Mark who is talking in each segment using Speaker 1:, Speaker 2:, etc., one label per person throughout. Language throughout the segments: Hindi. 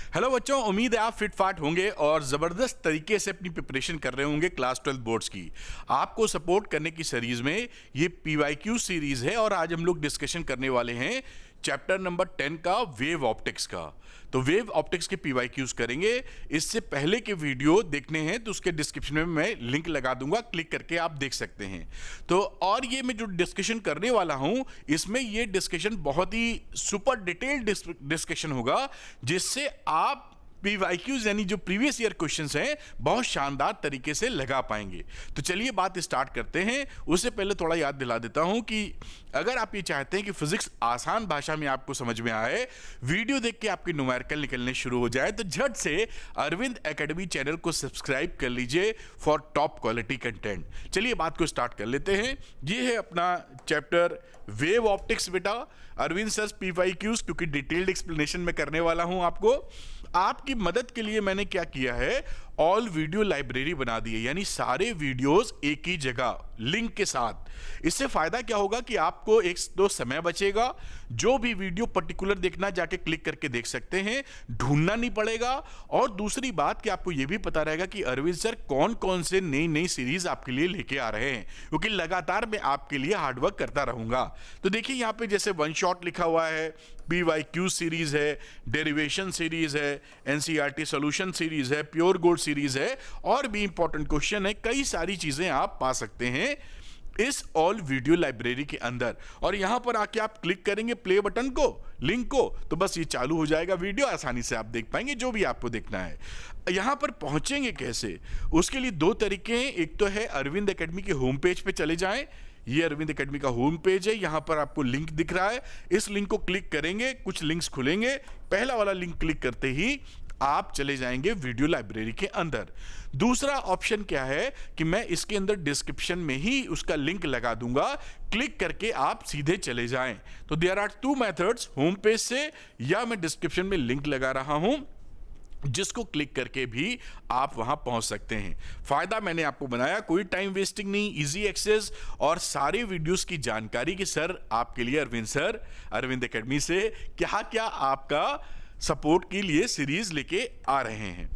Speaker 1: हेलो बच्चों, उम्मीद है आप फिट फाट होंगे और ज़बरदस्त तरीके से अपनी प्रिपरेशन कर रहे होंगे क्लास 12 बोर्ड्स की। आपको सपोर्ट करने की सीरीज़ में ये PYQ सीरीज़ है और आज हम लोग डिस्कशन करने वाले हैं चैप्टर नंबर 10 का वेव ऑप्टिक्स का। तो वेव ऑप्टिक्स के PYQs करेंगे। इससे पहले के वीडियो देखने हैं तो उसके डिस्क्रिप्शन में मैं लिंक लगा दूंगा, क्लिक करके आप देख सकते हैं। तो और ये मैं जो डिस्कशन करने वाला हूं इसमें ये डिस्कशन बहुत ही सुपर डिटेल्ड डिस्कशन होगा, जिससे आप PYQs यानी जो प्रीवियस ईयर क्वेश्चंस हैं बहुत शानदार तरीके से लगा पाएंगे। तो चलिए बात स्टार्ट करते हैं। उससे पहले थोड़ा याद दिला देता हूं कि अगर आप ये चाहते हैं कि फिजिक्स आसान भाषा में आपको समझ में आए, वीडियो देख के आपके न्यूमेरिकल निकलने शुरू हो जाए, तो झट से अरविंद एकेडमी चैनल को सब्सक्राइब कर लीजिए फॉर टॉप क्वालिटी कंटेंट। चलिए बात को स्टार्ट कर लेते हैं। ये है अपना चैप्टर वेव ऑप्टिक्स बेटा, अरविंद सर PYQs, क्योंकि डिटेल्ड एक्सप्लेनेशन में करने वाला हूं। आपकी मदद के लिए मैंने क्या किया है, ऑल वीडियो लाइब्रेरी बना दी है, यानी सारे वीडियोस एक ही जगह लिंक के साथ। इससे फायदा क्या होगा कि आपको एक तो समय बचेगा, जो भी वीडियो पर्टिकुलर देखना जाके क्लिक करके देख सकते हैं, ढूंढना नहीं पड़ेगा। और दूसरी बात कि आपको यह भी पता रहेगा कि अरविंद सर कौन कौन से नई नई सीरीज आपके लिए लेके आ रहे हैं, क्योंकि लगातार मैं आपके लिए हार्डवर्क करता रहूंगा। तो देखिए यहाँ पे जैसे वन शॉट लिखा हुआ है, PYQ सीरीज है, डेरिवेशन सीरीज है, NCERT सॉल्यूशन सीरीज है, प्योर गोल्ड सीरीज है, और भी इंपॉर्टेंट क्वेश्चन है। कई सारी चीजें आप पा सकते हैं इस ऑल वीडियो लाइब्रेरी के अंदर। और यहां पर आके आप क्लिक करेंगे प्ले बटन को, लिंक को, तो बस ये चालू हो जाएगा वीडियो, आसानी से आप देख पाएंगे जो भी आपको देखना है। यहां पर पहुंचेंगे कैसे, उसके लिए दो तरीके हैं। एक तो है अरविंद एकेडमी के होम पेज पे चले जाएं। ये अरविंद एकेडमी का होम पेज है, यहां पर आपको लिंक दिख रहा है, इस लिंक को क्लिक करेंगे, कुछ लिंक्स खुलेंगे। पहला वाला लिंक क्लिक करते ही आप चले जाएंगे वीडियो लाइब्रेरी के अंदर। दूसरा ऑप्शन क्या है कि मैं इसके अंदर डिस्क्रिप्शन में ही उसका लिंक लगा दूंगा, क्लिक करके आप सीधे चले जाएं। तो there are two methods, home page से या मैं डिस्क्रिप्शन में लिंक लगा रहा हूं, जिसको क्लिक करके भी आप वहां पहुंच सकते हैं। फायदा मैंने आपको बनाया, कोई टाइम वेस्टिंग नहीं, इजी एक्सेस और सारे वीडियोस की जानकारी कि सर आपके लिए अरविंद एकेडमी से क्या क्या आपका सपोर्ट के लिए सीरीज लेके आ रहे हैं।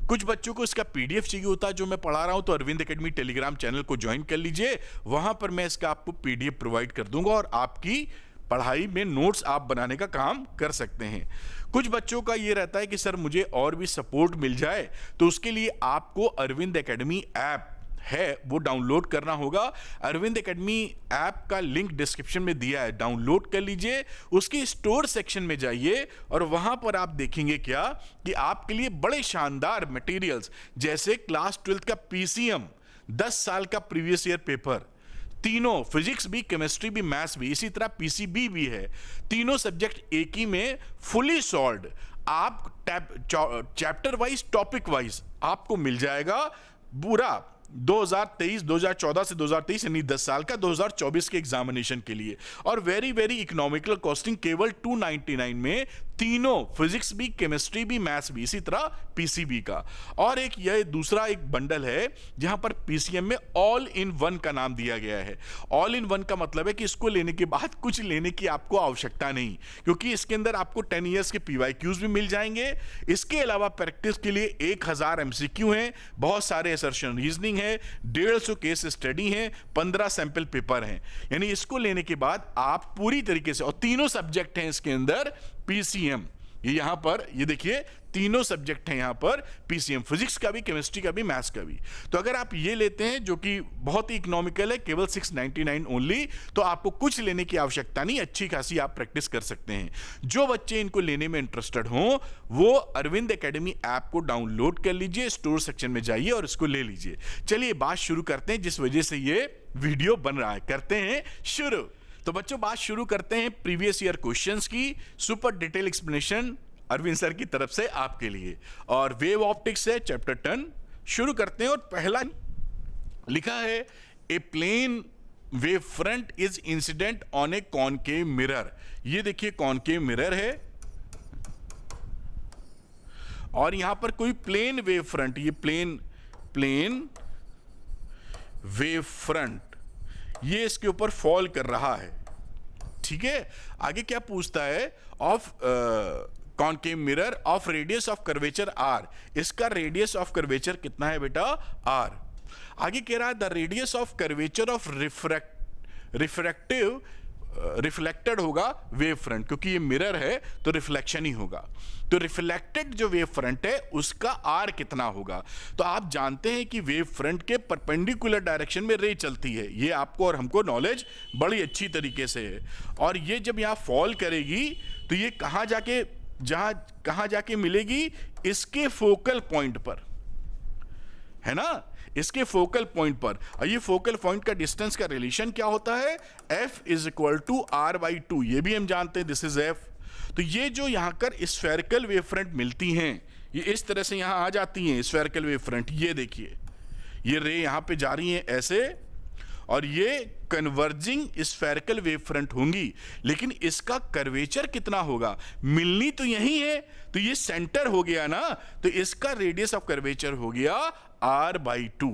Speaker 1: कुछ बच्चों को इसका PDF चाहिए होता है जो मैं पढ़ा रहा हूं, तो अरविंद एकेडमी टेलीग्राम चैनल को ज्वाइन कर लीजिए, वहां पर मैं इसका आपको PDF प्रोवाइड कर दूंगा और आपकी पढ़ाई में नोट्स आप बनाने का काम कर सकते हैं। कुछ बच्चों का ये रहता है कि सर मुझे और भी सपोर्ट मिल जाए, तो उसके लिए आपको अरविंद एकेडमी ऐप है वो डाउनलोड करना होगा। अरविंद एकेडमी ऐप का लिंक डिस्क्रिप्शन में दिया है, डाउनलोड कर लीजिए। उसके स्टोर सेक्शन में जाइए और वहां पर आप देखेंगे क्या कि आपके लिए बड़े शानदार मटेरियल्स, जैसे क्लास 12 का PCM 10 साल का प्रीवियस ईयर पेपर, तीनों फिजिक्स भी, केमिस्ट्री भी, मैथ्स भी, इसी तरह PCB भी है, तीनों सब्जेक्ट एक ही में फुली सॉल्व्ड। आप चैप्टर वाइज, टॉपिक वाइज आपको मिल जाएगा। पूरा 2014 से 2023 यानी 10 साल का 2024 के एग्जामिनेशन के लिए, और वेरी वेरी इकोनॉमिकल कॉस्टिंग, केवल 299 में तीनों, फिजिक्स भी, केमिस्ट्री भी, मैथ्स भी, इसी तरह PCB का। और एक यह दूसरा एक बंडल है जहां पर PCM में ऑल इन वन का नाम दिया गया है। ऑल इन वन का मतलब है कि इसको लेने के बाद कुछ लेने की आपको आवश्यकता नहीं, क्योंकि इसके अंदर आपको 10 ईयर्स के PYQs भी मिल जाएंगे। इसके अलावा प्रैक्टिस के लिए 1000 MCQ हैं, बहुत सारे असर्शन रीजनिंग है, 150 केस स्टडी हैं, 15 सैंपल पेपर हैं। यानी इसको लेने के बाद आप पूरी तरीके से, और तीनों सब्जेक्ट हैं इसके अंदर PCM, ये यहां पर ये देखिए तीनों सब्जेक्ट हैं यहां पर PCM, फिजिक्स का भी, केमिस्ट्री का भी, मैथ्स का भी। तो अगर आप ये लेते हैं जो कि बहुत ही इकोनॉमिकल है, केवल 699 ओनली, तो आपको कुछ लेने की आवश्यकता नहीं, अच्छी खासी आप प्रैक्टिस कर सकते हैं। जो बच्चे इनको लेने में इंटरेस्टेड हों वो अरविंद एकेडमी ऐप को डाउनलोड कर लीजिए, स्टोर सेक्शन में जाइए और इसको ले लीजिए। चलिए बात शुरू करते हैं, जिस वजह से ये वीडियो बन रहा है, करते हैं शुरू। तो बच्चों बात शुरू करते हैं प्रीवियस ईयर क्वेश्चंस की, super detail explanation Arvind sir की तरफ से आपके लिए, और वेव ऑप्टिक्स है चैप्टर 10। शुरू करते हैं और पहला लिखा है, a plane wave front is incident on a concave mirror. ये देखिए कॉनकेव मिरर है और यहां पर कोई प्लेन वेव फ्रंट, ये प्लेन वेव फ्रंट ये इसके ऊपर फॉल कर रहा है। ठीक है, आगे क्या पूछता है, of concave mirror of radius of curvature R, इसका रेडियस ऑफ कर्वेचर कितना है बेटा आर। आगे कह रहा है the radius of curvature of reflected होगा वेव फ्रंट, क्योंकि ये मिरर है तो रिफ्लेक्शन ही होगा, तो रिफ्लेक्टेड जो वेव फ्रंट है उसका आर कितना होगा। तो आप जानते हैं कि वेव फ्रंट के परपेंडिकुलर डायरेक्शन में रे चलती है, ये आपको और हमको नॉलेज बड़ी अच्छी तरीके से है। और ये जब यहाँ फॉल करेगी तो ये कहाँ जाके मिलेगी, इसके फोकल पॉइंट पर, है ना, इसके फोकल पॉइंट पर। और ये फोकल पॉइंट का डिस्टेंस का रिलेशन क्या होता है, F is equal to R/2, ये भी हम जानते हैं, दिस इज F। तो ये जो यहां कर स्फेरिकल वेव फ्रंट मिलती हैं, ये इस तरह से यहां आ जाती हैं स्फेरिकल वेव फ्रंट, ये देखिए ये रे यहां पे जा रही हैं ऐसे, और ये कन्वर्जिंग स्फेरिकल वेव फ्रंट होंगी, लेकिन इसका कर्वेचर कितना होगा, मिलनी तो यही है, तो ये सेंटर हो गया ना, तो इसका रेडियस ऑफ कर्वेचर हो गया R/2।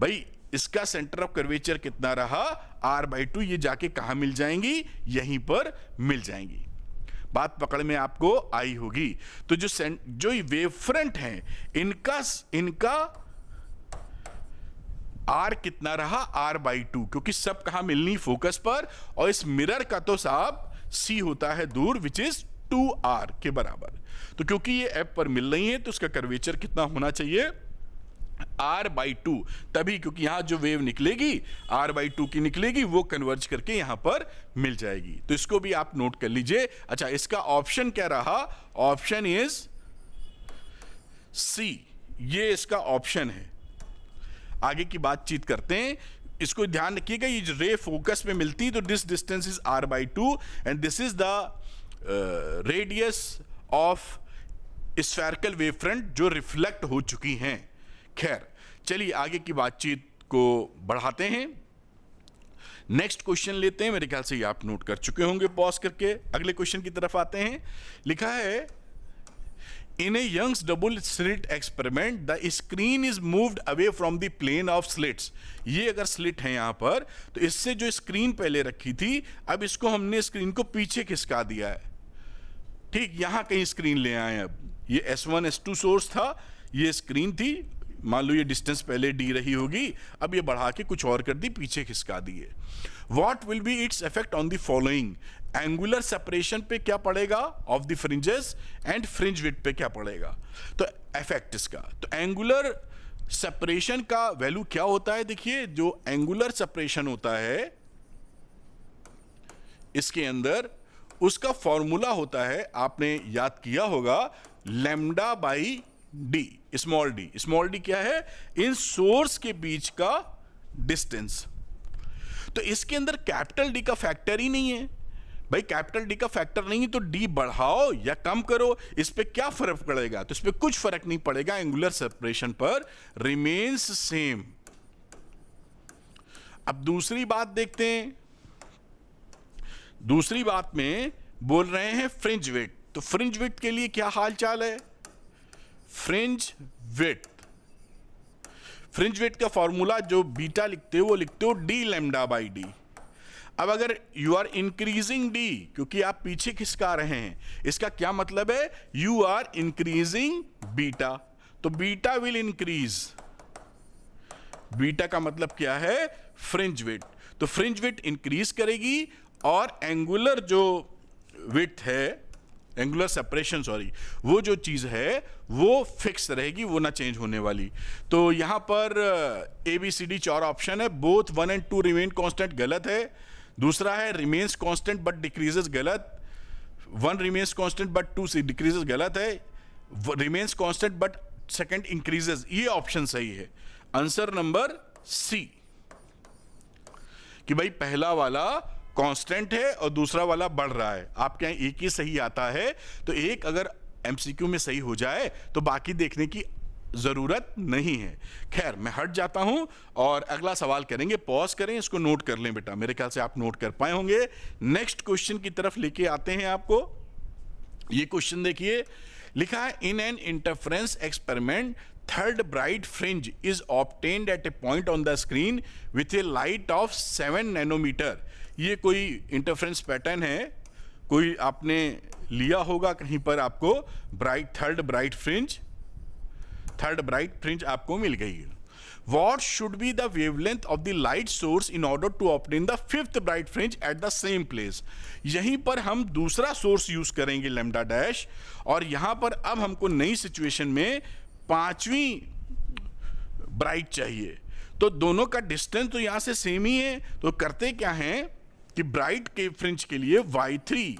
Speaker 1: भाई इसका सेंटर ऑफ कर्वेचर कितना रहा R/2, ये जाके कहां मिल जाएंगी, यहीं पर मिल जाएंगी। बात पकड़ में आपको आई होगी। तो जो वेव फ्रंट हैं इनका आर कितना रहा R/2, क्योंकि सब कहां मिलनी, फोकस पर, और इस मिरर का तो साहब सी होता है दूर, विच इज 2R के बराबर। तो क्योंकि ये एफ पर मिल रही है तो उसका कर्वेचर कितना होना चाहिए R/2, तभी क्योंकि यहां जो वेव निकलेगी R/2 की निकलेगी, वो कन्वर्ज करके यहां पर मिल जाएगी। तो इसको भी आप नोट कर लीजिए। अच्छा, इसका ऑप्शन क्या रहा, ऑप्शन इज सी, ये इसका ऑप्शन है। आगे की बातचीत करते हैं, इसको ध्यान रखिएगा, ये जो रे फोकस में मिलती है तो this distance is R/2 and this is the radius of spherical wave front जो रिफ्लेक्ट हो चुकी हैं। खैर चलिए आगे की बातचीत को बढ़ाते हैं, नेक्स्ट क्वेश्चन लेते हैं। मेरे ख्याल से ये आप नोट कर चुके होंगे पॉज करके। अगले क्वेश्चन की तरफ आते हैं। लिखा है In a Young's double slit experiment, the screen is moved away from the plane of slits. ये अगर स्लिट है यहां पर, तो इससे जो स्क्रीन पहले रखी थी, अब इसको हमने स्क्रीन को पीछे खिसका दिया है। ठीक यहां कहीं स्क्रीन ले आए। अब ये S1 S2 सोर्स था, ये स्क्रीन थी, मान लो ये डिस्टेंस पहले d रही होगी, अब ये बढ़ा के कुछ और कर दी, पीछे खिसका दिए। What will be its effect on the following? Angular separation पे क्या पड़ेगा of the fringes and fringe width पे क्या पड़ेगा, तो इफेक्ट इसका। तो एंगुलर सेपरेशन का वैल्यू क्या होता है, देखिए जो एंगुलर सेपरेशन होता है इसके अंदर, उसका फॉर्मूला होता है, आपने याद किया होगा, lambda by D, small D. Small D क्या है, इन सोर्स के बीच का डिस्टेंस। तो इसके अंदर कैपिटल डी का फैक्टर ही नहीं है। भाई कैपिटल डी का फैक्टर नहीं है तो डी बढ़ाओ या कम करो, इस पे क्या फर्क पड़ेगा, तो इस पे कुछ फर्क नहीं पड़ेगा, एंगुलर सेपरेशन पर रिमेन्स सेम। अब दूसरी बात देखते हैं। दूसरी बात में बोल रहे हैं फ्रिंज विड्थ। तो फ्रिंज विड्थ के लिए क्या हाल चाल है, फ्रिंज विड्थ, फ्रिंज विड्थ का फॉर्मूला जो बीटा लिखते हो वो लिखते हो डी लैम्डा बाई डी। अब अगर यू आर इंक्रीजिंग डी, क्योंकि आप पीछे खिसका रहे हैं, इसका क्या मतलब है, यू आर इंक्रीजिंग बीटा, तो बीटा विल इंक्रीज। बीटा का मतलब क्या है, फ्रिंज विड्थ। तो फ्रिंज विड्थ इंक्रीज करेगी और एंगुलर जो विड्थ है, एंगुलर सेपरेशन सॉरी, वो जो चीज है वो फिक्स रहेगी, वो ना चेंज होने वाली। तो यहां पर ABCD 4 ऑप्शन है, बोथ 1 and 2 रिमेन कांस्टेंट, गलत है। दूसरा है रिमेन्स कांस्टेंट बट डिक्रीजेस, गलत। 1 रिमेन्स कांस्टेंट बट 2 डिक्रीजेस, गलत है। Remains constant but second increases, ये ऑप्शन सही है। आंसर नंबर सी, कि भाई पहला वाला कांस्टेंट है और दूसरा वाला बढ़ रहा है। आपके यहां एक ही सही आता है, तो एक अगर MCQ में सही हो जाए तो बाकी देखने की जरूरत नहीं है। खैर मैं हट जाता हूं और अगला सवाल करेंगे, पॉज करें, इसको नोट कर लें बेटा, मेरे ख्याल से आप नोट कर पाए होंगे। नेक्स्ट क्वेश्चन की तरफ लेके आते हैं आपको। ये क्वेश्चन देखिए, लिखा है in an interference experiment third bright fringe is obtained at a point on the screen with a light of 7 nanometer. ये कोई इंटरफेरेंस पैटर्न है कोई आपने लिया होगा कहीं पर, आपको थर्ड ब्राइट फ्रिंज आपको मिल गई। What should be the wavelength of the light source in order to obtain the fifth bright fringe at the same place? यहीं पर हम दूसरा सोर्स यूज करेंगे लैम्डा डैश, और यहां पर अब हमको नई सिचुएशन में पांचवी ब्राइट चाहिए। तो दोनों का डिस्टेंस तो यहां से सेम ही है, तो करते क्या है कि ब्राइट के फ्रिंज के लिए y3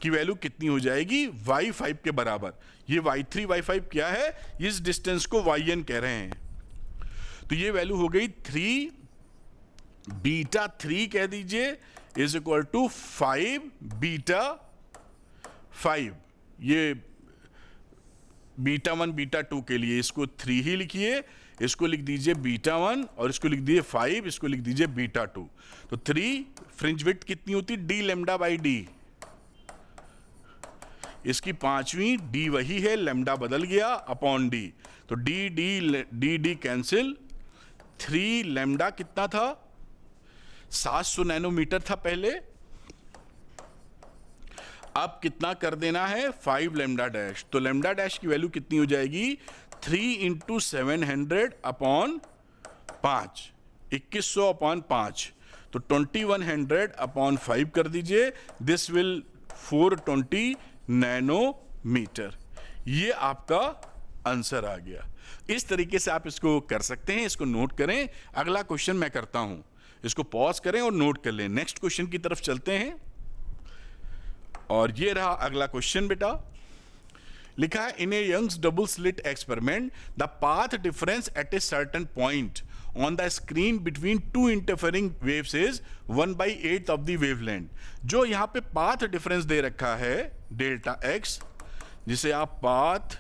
Speaker 1: की वैल्यू कितनी हो जाएगी, y5 के बराबर। ये y3 y5 क्या है, इस डिस्टेंस को yn कह रहे हैं। तो ये वैल्यू हो गई 3 बीटा 3 कह दीजिए इज इक्वल टू 5 बीटा 5। ये बीटा 1 बीटा 2 के लिए इसको 3 ही लिखिए, इसको लिख दीजिए बीटा 1 और इसको लिख दीजिए 5, इसको लिख दीजिए बीटा 2। तो 3 फ्रिंज विड्थ कितनी होती, डी लैम्डा बाई डी। इसकी पांचवी डी वही है, लैम्डा बदल गया अपॉन डी, तो D D D D cancel. 3 lambda कितना था, 700 नैनोमीटर था पहले, अब कितना कर देना है 5 लैम्डा डैश। तो लैम्डा डैश की वैल्यू कितनी हो जाएगी, 3 इंटू 700 अपॉन 5, 2100 अपॉन 5, तो 2100 अपॉन 5 कर दीजिए। This will 420 nanometer. ये आपका आंसर आ गया। इस तरीके से आप इसको कर सकते हैं, इसको नोट करें। अगला क्वेश्चन मैं करता हूं, इसको पॉज करें और नोट कर लें। नेक्स्ट क्वेश्चन की तरफ चलते हैं, और ये रहा अगला क्वेश्चन बेटा। लिखा है in a Young's double slit experiment the path difference at a certain point on the screen between two interfering waves is 1/8 of the wavelength. जो यहां पे पाथ डिफरेंस दे रखा है डेल्टा एक्स, जिसे आप पाथ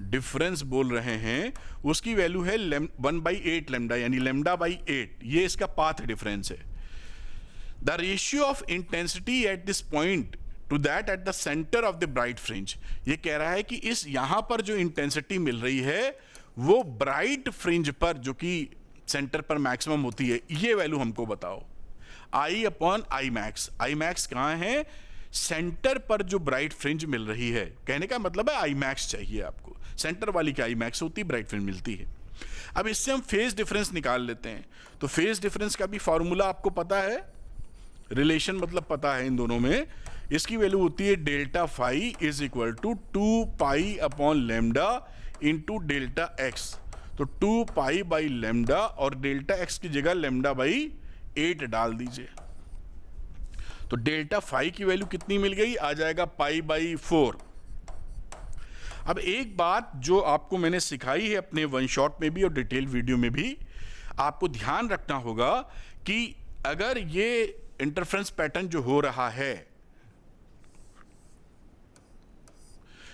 Speaker 1: डिफरेंस बोल रहे हैं, उसकी वैल्यू है 1/8 लैम्डा, यानी लैम्डा बाई 8। ये इसका पाथ डिफरेंस है। The ratio of intensity at this point two that at the centre of the bright fringe. ये कह रहा है कि इस यहां पर जो इंटेंसिटी मिल रही है वो ब्राइट फ्रिंज पर, जो कि सेंटर पर मैक्सिमम होती है, ये वैल्यू हमको बताओ। I upon I max. I max कहां है, सेंटर पर जो ब्राइट फ्रिंज मिल रही है। कहने का मतलब है आई मैक्स चाहिए आपको, सेंटर वाली की आई मैक्स होती है, ब्राइट फ्रिंज मिलती है। अब इससे हम फेज डिफरेंस निकाल लेते हैं। तो फेज डिफरेंस का भी फॉर्मूला आपको पता है, रिलेशन मतलब पता है इन दोनों में। इसकी वैल्यू होती है delta phi is equal to 2 pi upon lambda into delta x. तो 2 पाई बाई लैम्डा, और डेल्टा एक्स की जगह लैम्डा बाई 8 डाल दीजिए। तो डेल्टा फाई की वैल्यू कितनी मिल गई, आ जाएगा पाई बाई 4। अब एक बात जो आपको मैंने सिखाई है अपने वन शॉट में भी और डिटेल वीडियो में भी, आपको ध्यान रखना होगा कि अगर ये इंटरफ्रेंस पैटर्न जो हो रहा है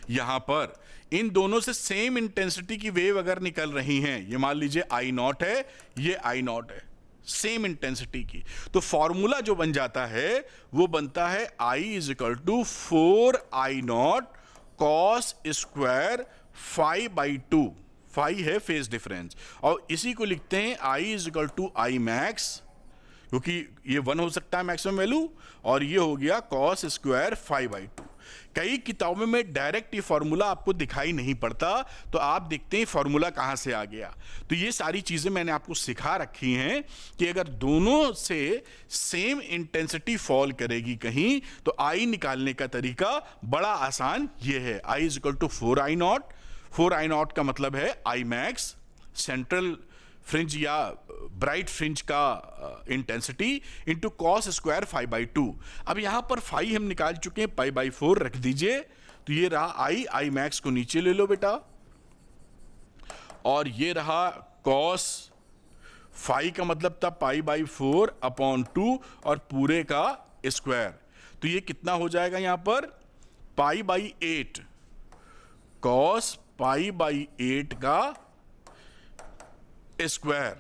Speaker 1: यहां पर, इन दोनों से सेम इंटेंसिटी की वेव अगर निकल रही हैं, ये मान लीजिए आई नॉट है, ये आई नॉट है, सेम इंटेंसिटी की, तो फॉर्मूला जो बन जाता है वो बनता है I is equal to 4 I naught cos square 5/2। 5 है फेज डिफरेंस, और इसी को लिखते हैं I is equal to I max, क्योंकि ये 1 हो सकता है मैक्सिमम वैल्यू, और ये हो गया कॉस स्क्वायर 5/2। कई किताबों में डायरेक्ट ये फॉर्मूला आपको दिखाई नहीं पड़ता, तो आप देखते हैं फॉर्मूला कहां से आ गया। तो ये सारी चीजें मैंने आपको सिखा रखी हैं कि अगर दोनों से सेम इंटेंसिटी फॉल करेगी कहीं, तो आई निकालने का तरीका बड़ा आसान ये है। I is equal to 4 I not. 4 I not का मतलब है आई मैक्स, सेंट्रल फ्रिंज या ब्राइट फ्रिंज का इंटेंसिटी, इंटू कॉस स्क्वायर 5/2। अब यहां पर 5 हम निकाल चुके हैं, पाई/4 रख दीजिए। तो ये रहा आई मैक्स को नीचे ले लो बेटा, और ये रहा कॉस 5 का मतलब था पाई/4 अपॉन 2 और पूरे का स्क्वायर। तो ये कितना हो जाएगा यहां पर, पाई/8 कॉस पाई/8 का स्क्वायर।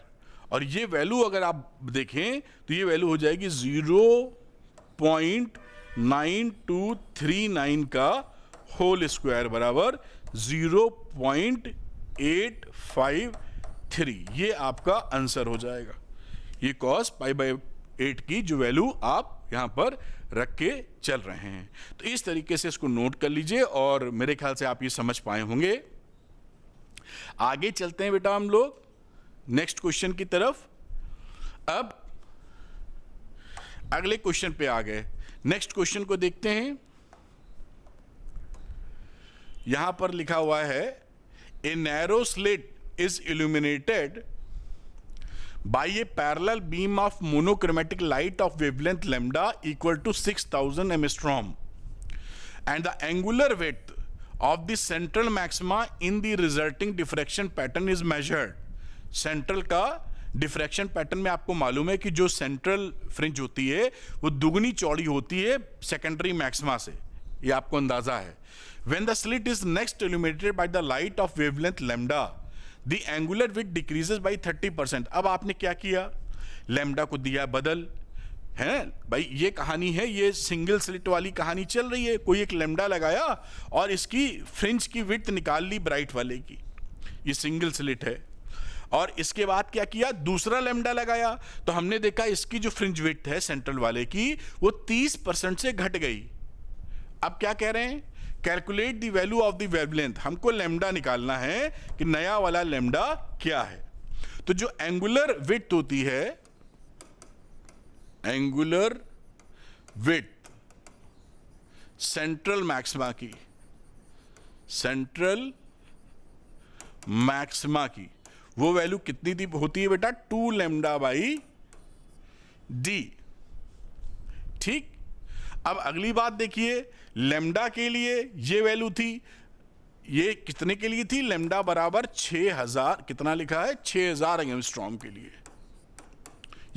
Speaker 1: और ये वैल्यू अगर आप देखें तो ये वैल्यू हो जाएगी 0.9239 का होल स्क्वायर बराबर 0.853। ये आपका आंसर हो जाएगा। ये कॉस पाई/8 8 की जो वैल्यू आप यहां पर रख के चल रहे हैं। तो इस तरीके से इसको नोट कर लीजिए और मेरे ख्याल से आप ये समझ पाए होंगे। आगे चलते हैं बेटा हम लोग नेक्स्ट क्वेश्चन की तरफ। अब अगले क्वेश्चन पे आ गए। नेक्स्ट क्वेश्चन को देखते हैं। यहां पर लिखा हुआ है ए narrow slit is illuminated by a parallel beam of monochromatic light of wavelength lambda equal to 6000 angstrom and the angular width of the central maxima in the resulting diffraction pattern is measured. Central का डिफ्रैक्शन पैटर्न में आपको मालूम है कि जो सेंट्रल फ्रिंज होती है वो दुगनी चौड़ी होती है सेकेंडरी मैक्सिमा से, ये आपको अंदाजा है। when the slit is next illuminated by the light of wavelength lambda the angular width decreases by 30%। अब आपने क्या किया, लैम्डा को दिया बदल, है भाई ये कहानी है, ये सिंगल स्लिट वाली कहानी चल रही है। कोई एक लैम्डा लगाया और इसकी फ्रिंज की विड्थ निकाल ली ब्राइट वाले की, ये सिंगल स्लिट है। और इसके बाद क्या किया, दूसरा लैम्डा लगाया तो हमने देखा इसकी जो फ्रिंज विड्थ है सेंट्रल वाले की वो 30% से घट गई। अब क्या कह रहे हैं, calculate the value of the wavelength. हमको लैम्डा निकालना है कि नया वाला लैम्डा क्या है। तो जो एंगुलर विड्थ होती है, एंगुलर विड्थ सेंट्रल मैक्सिमा की, सेंट्रल मैक्सिमा की वो वैल्यू कितनी दी होती है बेटा, 2 लैम्डा बाई डी। ठीक, अब अगली बात देखिए, लैम्डा के लिए ये वैल्यू थी, ये कितने के लिए थी, लैम्डा बराबर 6000, कितना लिखा है 6000 एंगस्ट्रॉम के लिए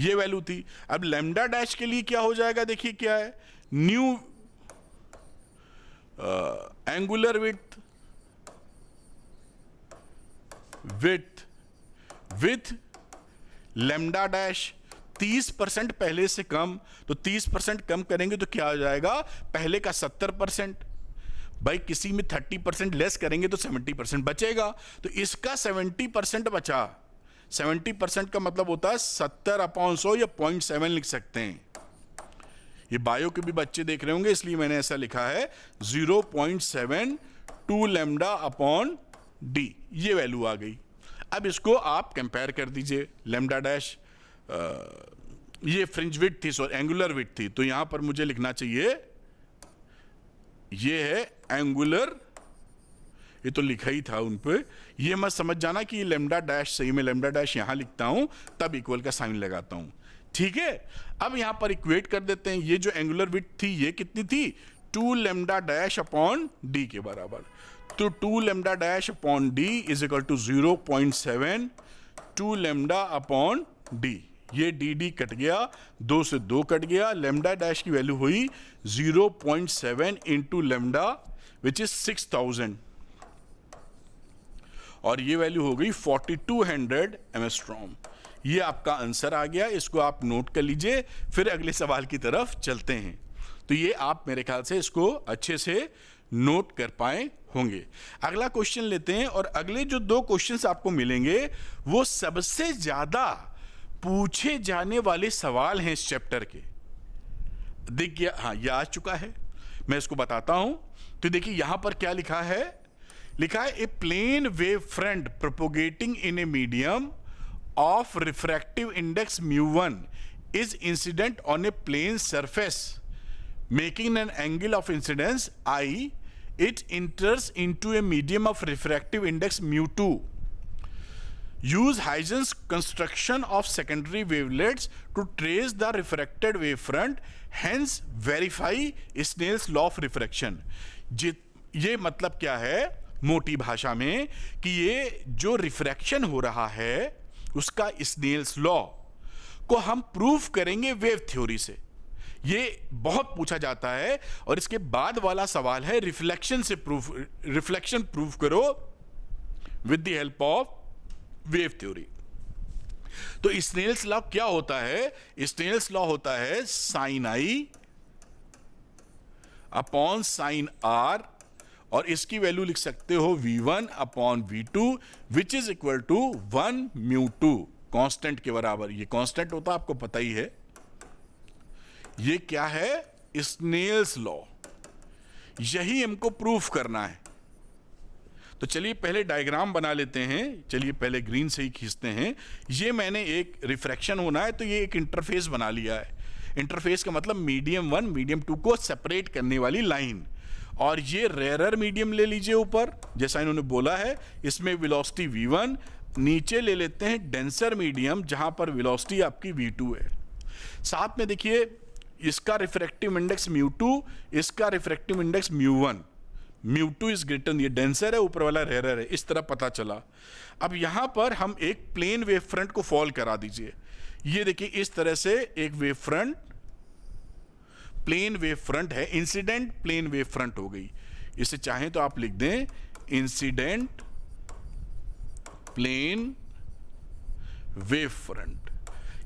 Speaker 1: ये वैल्यू थी। अब लैम्डा डैश के लिए क्या हो जाएगा, देखिए क्या है, new angular width with lambda dash 30% पहले से कम, तो 30% कम करेंगे तो क्या हो जाएगा, पहले का 70%, भाई किसी में 30% लेस करेंगे तो 70% बचेगा, तो इसका 70% बचा। 70% का मतलब होता है 70/100 या 0.7 लिख सकते हैं। ये बायो के भी बच्चे देख रहे होंगे इसलिए मैंने ऐसा लिखा है 0.72 लैम्डा अपॉन डी, ये वैल्यू आ गई। अब इसको आप कंपेयर कर दीजिए, लैम्डा डैश ये फ्रिंज विड्थ थी, सॉरी एंगुलर विड्थ थी, तो यहां पर मुझे लिखना चाहिए ये है एंगुलर, ये तो लिखा ही था उन पे, ये मत समझ जाना कि ये लैम्डा डैश, सही में लैम्डा डैश यहां लिखता हूं तब इक्वल का साइन लगाता हूं। ठीक है, अब यहां पर इक्वेट कर देते हैं, ये जो एंगुलर विड्थ थी ये कितनी थी, 2 लैम्डा डैश अपॉन डी के बराबर। तो 2 lambda dash upon D is equal to 0.7 2 lambda upon D. ये डी डी कट गया, 2 से 2 कट गया, लैम्डा डैश की वैल्यू हुई 0.7 इंटू लैम्डा विच इज 6000 और ये वैल्यू हो गई 4200 एंगस्ट्रॉम। ये आपका आंसर आ गया, इसको आप नोट कर लीजिए। फिर अगले सवाल की तरफ चलते हैं। तो ये आप मेरे ख्याल से इसको अच्छे से नोट कर पाए होंगे। अगला क्वेश्चन लेते हैं और अगले जो 2 क्वेश्चंस आपको मिलेंगे वो सबसे ज्यादा पूछे जाने वाले सवाल हैं इस चैप्टर के। देखिए, हाँ ये आ चुका है, मैं इसको बताता हूं। तो देखिए यहां पर क्या लिखा है, लिखा है a plane wave front propagating in a medium of refractive index μ1 is incident on a plane surface making an angle of incidence I. It enters into a medium of refractive index μ2. Use Huygens construction of secondary wavelets to trace the refracted wavefront. Hence verify Snell's law of refraction. ये मतलब क्या है मोटी भाषा में कि ये जो रिफ्रैक्शन हो रहा है उसका स्नेल्स लॉ को हम प्रूफ करेंगे वेव थ्योरी से। ये बहुत पूछा जाता है। और इसके बाद वाला सवाल है रिफ्लेक्शन से प्रूफ, रिफ्लेक्शन प्रूफ करो with the help of wave theory. तो स्नेल्स लॉ क्या होता है, स्नेल्स लॉ होता है sine I upon sine R और इसकी वैल्यू लिख सकते हो v1 upon v2 which is equal to 1 μ2 constant के बराबर। ये कांस्टेंट होता है आपको पता ही है, ये क्या है? Snell's law. यही हमको प्रूफ करना है। तो चलिए पहले डायग्राम बना लेते हैं। चलिए पहले ग्रीन से ही खींचते हैं। ये मैंने एक रिफ्रैक्शन होना है तो ये एक इंटरफेस बना लिया है। इंटरफेस का मतलब मीडियम 1 मीडियम 2 को सेपरेट करने वाली लाइन। और ये रेयरर मीडियम ले लीजिए ऊपर, जैसा इन्होंने बोला है। इसमें वेलोसिटी v1, नीचे ले लेते हैं डेंसर मीडियम जहां पर वेलोसिटी आपकी v2 है। साथ में देखिए इसका रिफ्रैक्टिव इंडेक्स μ2, इसका रिफ्रैक्टिव इंडेक्स μ1। μ2 इज ग्रेटर, ये डेंसर है, ऊपर वाला रेयरर है। इस तरह पता चला। अब यहां पर हम एक प्लेन वेव फ्रंट को फॉल करा दीजिए। ये देखिए इस तरह से एक wave front, plane wave front है, इंसिडेंट प्लेन वेव फ्रंट हो गई। इसे चाहें तो आप लिख दें इंसिडेंट प्लेन वेव फ्रंट।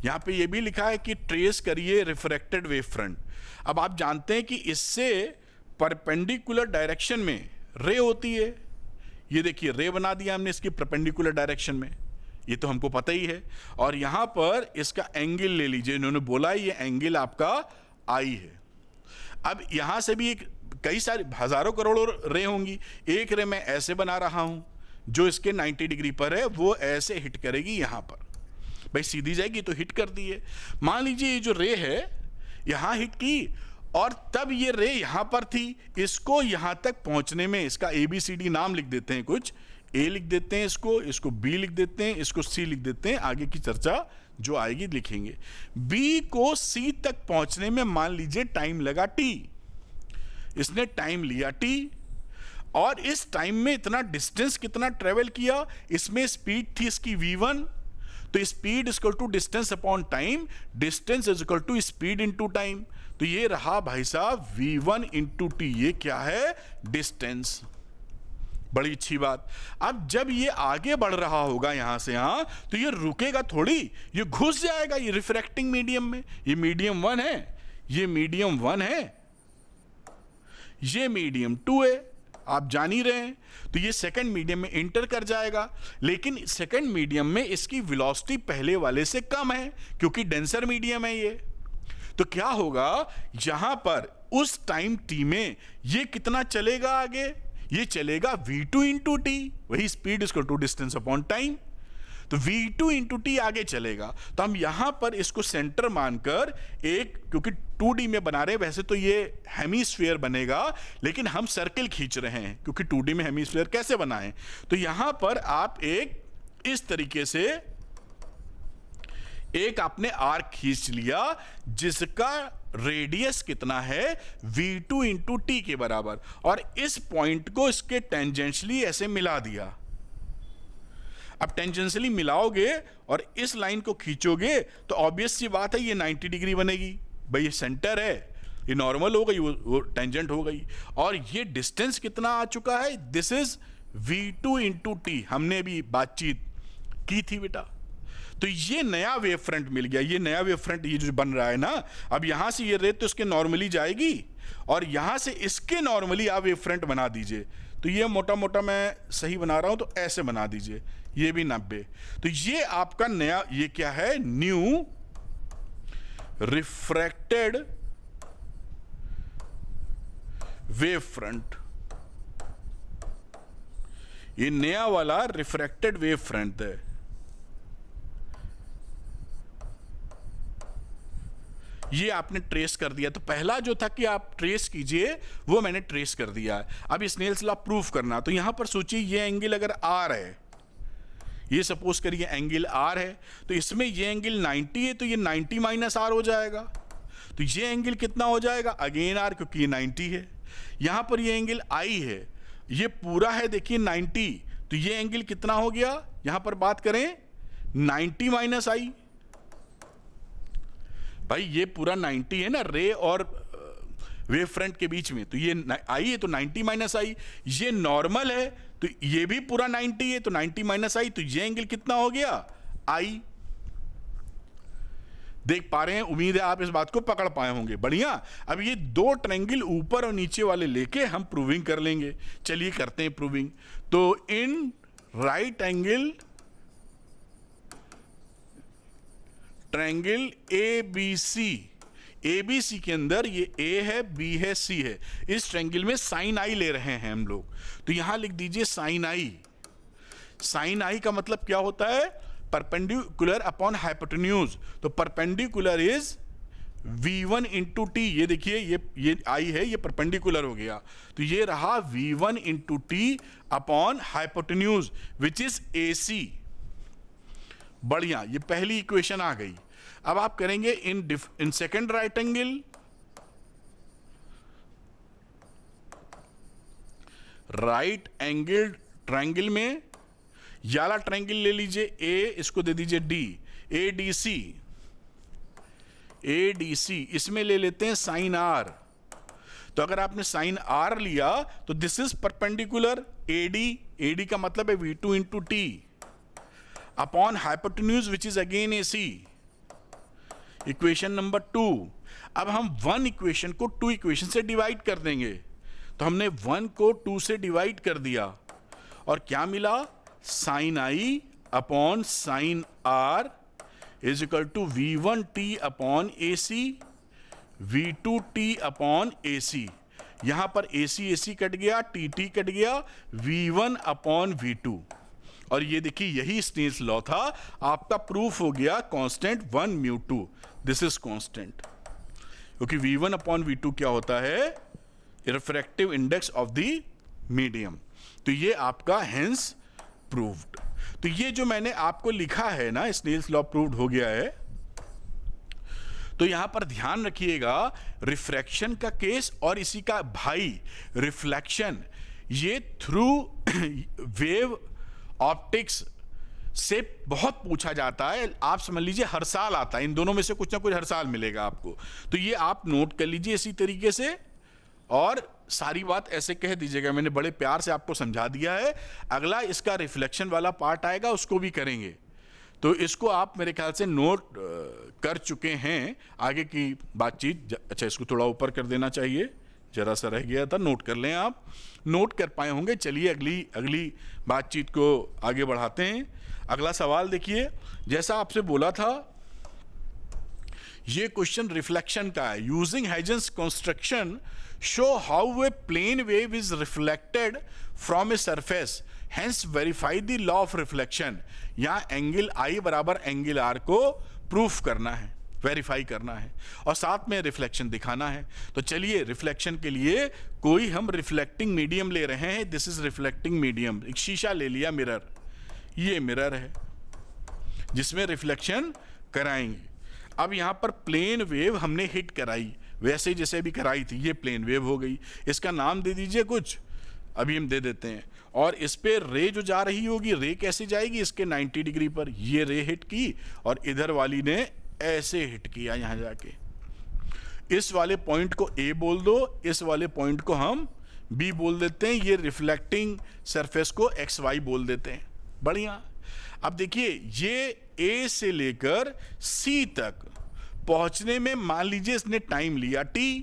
Speaker 1: यहां पे ये भी लिखा है कि ट्रेस करिए रिफ्रैक्टेड वेव फ्रंट। अब आप जानते हैं कि इससे परपेंडिकुलर डायरेक्शन में रे होती है। ये देखिए रे बना दिया हमने इसकी परपेंडिकुलर डायरेक्शन में, ये तो हमको पता ही है। और यहां पर इसका एंगल ले लीजिए, इन्होंने बोला है ये एंगल आपका आई है। अब यहां से भी एक कई सारी हजारों करोड़ों रे होंगी। एक रे मैं ऐसे बना रहा हूं जो इसके 90 डिग्री पर है, वो ऐसे हिट करेगी यहां पर। भाई सीधी जाएगी तो हिट कर दी है। मान लीजिए ये जो रे है यहां हिट की और तब ये रे यहां पर थी। इसको यहां तक पहुंचने में इसका ABCD नाम लिख देते हैं, कुछ A लिख देते हैं, इसको B लिख देते हैं, इसको C लिख देते हैं। आगे की चर्चा जो आएगी लिखेंगे। B को C तक पहुंचने में मान लीजिए टाइम लगा T। इसने टाइम लिया T और इस टाइम में इतना डिस्टेंस कितना ट्रेवल किया, इसमें स्पीड थी इसकी v1। तो speed is equal to distance upon time, distance is equal to speed into time. तो ये रहा भाई साहब v1 इंटू टी। ये क्या है? डिस्टेंस। बड़ी अच्छी बात। अब जब ये आगे बढ़ रहा होगा यहां से यहां, तो ये रुकेगा थोड़ी, ये घुस जाएगा ये रिफ्रैक्टिंग मीडियम में। ये मीडियम 1 है, ये मीडियम 1 है, ये मीडियम 2 है, आप जान ही रहे हैं। तो ये सेकंड मीडियम में इंटर कर जाएगा। लेकिन सेकंड मीडियम में इसकी वेलोसिटी पहले वाले से कम है क्योंकि डेंसर मीडियम है ये। तो क्या होगा, यहां पर उस टाइम t में ये कितना चलेगा आगे? ये चलेगा v2 इंटू टी, वही speed is equal to distance upon time. तो v2 इंटू टी आगे चलेगा। तो हम यहां पर इसको सेंटर मानकर एक, क्योंकि 2D में बना रहे हैं, वैसे तो ये हेमीस्फीयर बनेगा लेकिन हम सर्किल खींच रहे हैं क्योंकि 2D में हेमीस्फीयर कैसे बनाएं। तो यहां पर आप एक इस तरीके से एक आपने आर्क खींच लिया जिसका रेडियस कितना है? v2 इंटू टी के बराबर। और इस पॉइंट को इसके टेंजेंशियली ऐसे मिला दिया। अब टेंजेंशियली मिलाओगे और इस लाइन को खींचोगे तो ऑब्वियस सी बात है ये 90 डिग्री बनेगी। भाई ये सेंटर है, ये नॉर्मल हो गई, वो टेंजेंट हो गई। और ये डिस्टेंस कितना आ चुका है? This is v2 into T. हमने भी बातचीत की थी बेटा। तो ये नया वेव फ्रंट मिल गया। ये नया वेव फ्रंट ये जो बन रहा है ना, अब यहां से ये रे तो इसके नॉर्मली जाएगी और यहां से इसके नॉर्मली आप वेव फ्रंट बना दीजिए। तो ये मोटा मोटा मैं सही बना रहा हूं तो ऐसे बना दीजिए, ये भी 90। तो ये आपका नया, ये क्या है? New refracted wave front. ये नया वाला रिफ्रैक्टेड वेव फ्रंट है। ये आपने ट्रेस कर दिया। तो पहला जो था कि आप ट्रेस कीजिए, वो मैंने ट्रेस कर दिया है। अब स्नेल्स लॉ प्रूफ करना। तो यहां पर सोचिए ये एंगल अगर आर है, ये सपोज करिए एंगल आर है, तो इसमें ये एंगल 90 है, तो ये 90 माइनस आर हो जाएगा। तो ये एंगल कितना हो जाएगा? अगेन आर, क्योंकि ये 90 है। यहां पर ये एंगल आई है, ये पूरा है देखिए 90, तो ये एंगल कितना हो गया? यहां पर बात करें 90 माइनस आई। भाई ये पूरा 90 है ना रे और वेव फ्रंट के बीच में, तो ये आई है तो 90 माइनस आई। ये नॉर्मल है तो ये भी पूरा 90 है, तो 90 माइनस आई, तो ये एंगल कितना हो गया? आई। देख पा रहे हैं? उम्मीद है आप इस बात को पकड़ पाए होंगे। बढ़िया। अब ये दो ट्रायंगल ऊपर और नीचे वाले लेके हम प्रूविंग कर लेंगे। चलिए करते हैं प्रूविंग। तो in right angle triangle ABC, A B C के अंदर ये ए है, बी है, सी है, इस ट्रायंगल में साइन आई ले रहे हैं हम लोग, तो यहां लिख दीजिए साइन आई। साइन आई का मतलब क्या होता है? परपेंडिकुलर अपॉन हाइपोटेन्यूज, तो perpendicular is V1 into T. ये देखिए ये आई है, ये परपेंडिकुलर हो गया, तो ये रहा V1 into T upon hypotenuse which is AC। बढ़िया, ये पहली इक्वेशन आ गई। अब आप करेंगे in second right angle, right angle triangle में ये वाला ट्रायंगल ले लीजिए ए, इसको दे दीजिए डी, ADC, इसमें ले लेते हैं साइन आर। तो अगर आपने साइन आर लिया तो दिस इज परपेंडिकुलर AD का मतलब है V2 into T upon hypotenuse which is again AC। Equation number 2। अब हम 1 इक्वेशन को 2 इक्वेशन से डिवाइड कर देंगे, तो हमने 1 को 2 से डिवाइड कर दिया और क्या मिला? Sine I upon sine R is equal to V1t upon AC, V2t upon AC। यहां पर AC कट गया, TT कट गया, V1 अपॉन V2। और ये देखिए यही स्नेल्स लॉ था, आपका प्रूफ हो गया कांस्टेंट 1 μ2, दिस इज कांस्टेंट, क्योंकि V1 अपॉन V2 क्या होता है? Refractive index of the medium. तो ये आपका हेंस प्रूव्ड। तो ये जो मैंने आपको लिखा है ना, स्नेल्स लॉ प्रूव्ड हो गया है। तो यहां पर ध्यान रखिएगा, रिफ्रैक्शन का केस और इसी का भाई रिफ्लेक्शन, ये थ्रू वेव ऑप्टिक्स से बहुत पूछा जाता है। आप समझ लीजिए हर साल आता है, इन दोनों में से कुछ ना कुछ हर साल मिलेगा आपको। तो ये आप नोट कर लीजिए इसी तरीके से, और सारी बात ऐसे कह दीजिएगा, मैंने बड़े प्यार से आपको समझा दिया है। अगला इसका रिफ्लेक्शन वाला पार्ट आएगा, उसको भी करेंगे। तो इसको आप मेरे ख्याल से नोट कर चुके हैं, आगे की बातचीत। अच्छा, इसको थोड़ा ऊपर कर देना चाहिए, जरा सा रह गया था, नोट कर लें। आप नोट कर पाए होंगे। चलिए अगली बातचीत को आगे बढ़ाते हैं। अगला सवाल देखिए, जैसा आपसे बोला था ये क्वेश्चन रिफ्लेक्शन का है। Using Huygens construction show how a plane wave is reflected from a surface, hence verify the law of reflection. यहां एंगल आई बराबर एंगल आर को प्रूफ करना है, वेरीफाई करना है, और साथ में रिफ्लेक्शन दिखाना है। तो चलिए रिफ्लेक्शन के लिए कोई हम रिफ्लेक्टिंग मीडियम ले रहे हैं। This is reflecting medium. एक शीशा ले लिया, मिरर, ये मिरर है जिसमें रिफ्लेक्शन कराएंगे। अब यहां पर प्लेन वेव हमने हिट कराई, वैसे जैसे भी कराई थी, ये प्लेन वेव हो गई। इसका नाम दे दीजिए कुछ, अभी हम दे देते हैं। और इस पे रे जो जा रही होगी, रे कैसे जाएगी? इसके 90 डिग्री पर ये रे हिट की, और इधर वाली ने ऐसे हिट किया यहां जाके। इस वाले पॉइंट को ए बोल दो, इस वाले पॉइंट को हम बी बोल देते हैं, ये रिफ्लेक्टिंग सरफेस को एक्स वाई बोल देते हैं। बढ़िया। अब देखिए ये ए से लेकर सी तक पहुंचने में मान लीजिए इसने टाइम लिया टी,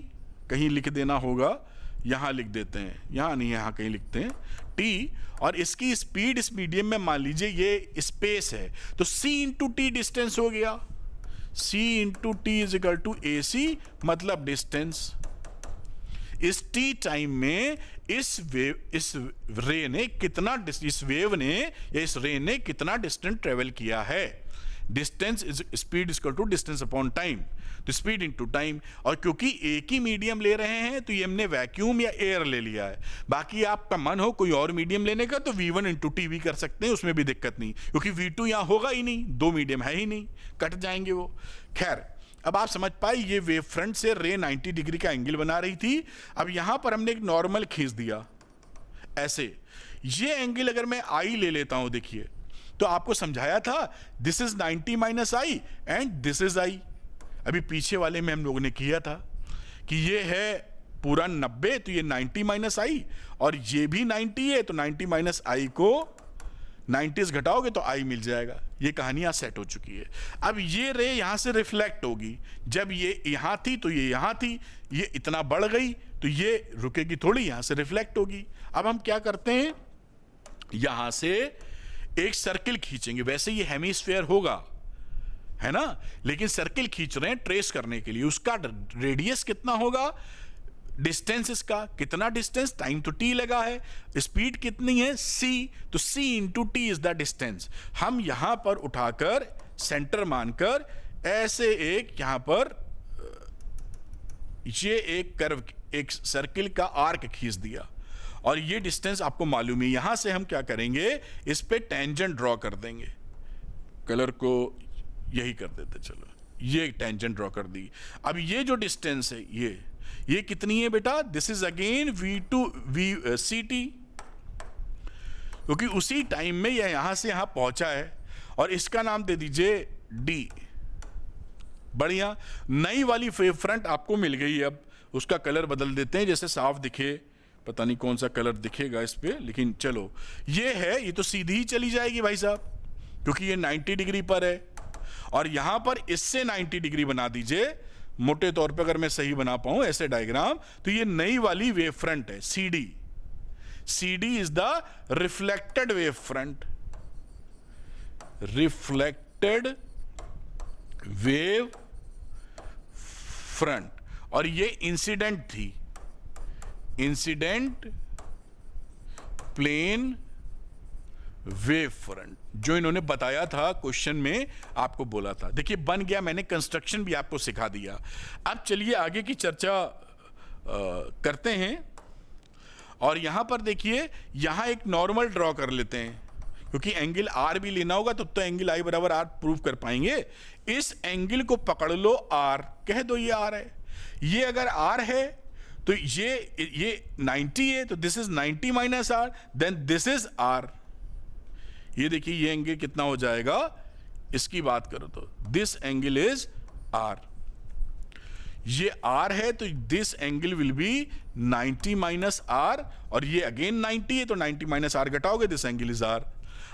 Speaker 1: कहीं लिख देना होगा, यहां लिख देते हैं, यहां नहीं यहां कहीं लिखते हैं टी, और इसकी स्पीड इस मीडियम में मान लीजिए ये स्पेस है, तो सी इंटू टी डिस्टेंस हो गया। C into T is equal to A C, मतलब डिस्टेंस। इस टी टाइम में इस रे ने कितना, इस वेव ने या इस रे ने कितना डिस्टेंस ट्रेवल किया है। Distance is speed is equal to distance upon time, तो स्पीड इंटू टाइम। और क्योंकि एक ही मीडियम ले रहे हैं तो ये हमने वैक्यूम या एयर ले लिया है। बाकी आपका मन हो कोई और मीडियम लेने का तो V1 इंटू टी भी कर सकते हैं, उसमें भी दिक्कत नहीं, क्योंकि V2 यहां होगा ही नहीं, दो मीडियम है ही नहीं, कट जाएंगे वो। खैर, अब आप समझ पाए, ये वेव फ्रंट से रे 90 डिग्री का एंगल बना रही थी। अब यहां पर हमने एक नॉर्मल खींच दिया ऐसे। ये एंगल अगर मैं आई ले लेता हूं, देखिए तो आपको समझाया था this is 90 minus I and this is I. अभी पीछे वाले में हम लोगों ने किया था कि ये है पूरा 90, तो ये 90 माइनस आई, और ये भी 90 है, तो 90 माइनस आई को 90 घटाओगे तो आई मिल जाएगा। ये कहानियां सेट हो चुकी है। अब ये रे यहां से रिफ्लेक्ट होगी, जब ये यहां थी तो ये यहां थी, ये इतना बढ़ गई तो ये रुकेगी थोड़ी, यहां से रिफ्लेक्ट होगी। अब हम क्या करते हैं, यहां से एक सर्किल खींचेंगे। वैसे ये हेमिस्फेयर होगा, है ना, लेकिन सर्किल खींच रहे हैं ट्रेस करने के लिए। उसका रेडियस कितना होगा, डिस्टेंस, इसका कितना डिस्टेंस, टाइम तो टी लगा है, स्पीड कितनी है c, तो c into T is the distance. हम यहां पर उठाकर सेंटर मानकर ऐसे एक यहां पर ये एक कर्व, एक सर्किल का आर्क खींच दिया, और ये डिस्टेंस आपको मालूम है। यहां से हम क्या करेंगे, इस पे टेंजेंट ड्रॉ कर देंगे, कलर को यही कर देते, चलो ये टेंजेंट ड्रॉ कर दी। अब ये जो डिस्टेंस है ये कितनी है बेटा, this is again C T, क्योंकि उसी टाइम में यह यहां से यहां पहुंचा है, और इसका नाम दे दीजिए डी। बढ़िया, नई वाली वेव फ्रंट आपको मिल गई। अब उसका कलर बदल देते हैं, जैसे साफ दिखे, पता नहीं कौन सा कलर दिखेगा इस पे, लेकिन चलो ये है, ये तो सीधी ही चली जाएगी भाई साहब, क्योंकि ये 90 डिग्री पर है, और यहां पर इससे 90 डिग्री बना दीजिए, मोटे तौर पे अगर मैं सही बना पाऊं ऐसे डायग्राम, तो ये नई वाली वेव फ्रंट है C D. C D is the reflected wave front, reflected wave front, और ये इंसिडेंट थी, इंसिडेंट प्लेन वेव फ्रंट, जो इन्होंने बताया था क्वेश्चन में, आपको बोला था। देखिए बन गया, मैंने कंस्ट्रक्शन भी आपको सिखा दिया। अब चलिए आगे की चर्चा करते हैं, और यहां पर देखिए, यहां एक नॉर्मल ड्रॉ कर लेते हैं, क्योंकि एंगल आर भी लेना होगा, तो आई आई बराबर आर प्रूव कर पाएंगे। इस एंगल को पकड़ लो आर, कह दो ये आर है, ये अगर आर है तो ये 90 है, तो this is 90 minus R, then this is R. ये देखिए ये एंगल कितना हो जाएगा, इसकी बात करो तो दिस एंगल इज आर, ये आर है, तो this angle will be 90 minus R, और ये अगेन 90 है, तो 90 माइनस आर घटाओगे, दिस एंगल इज आर।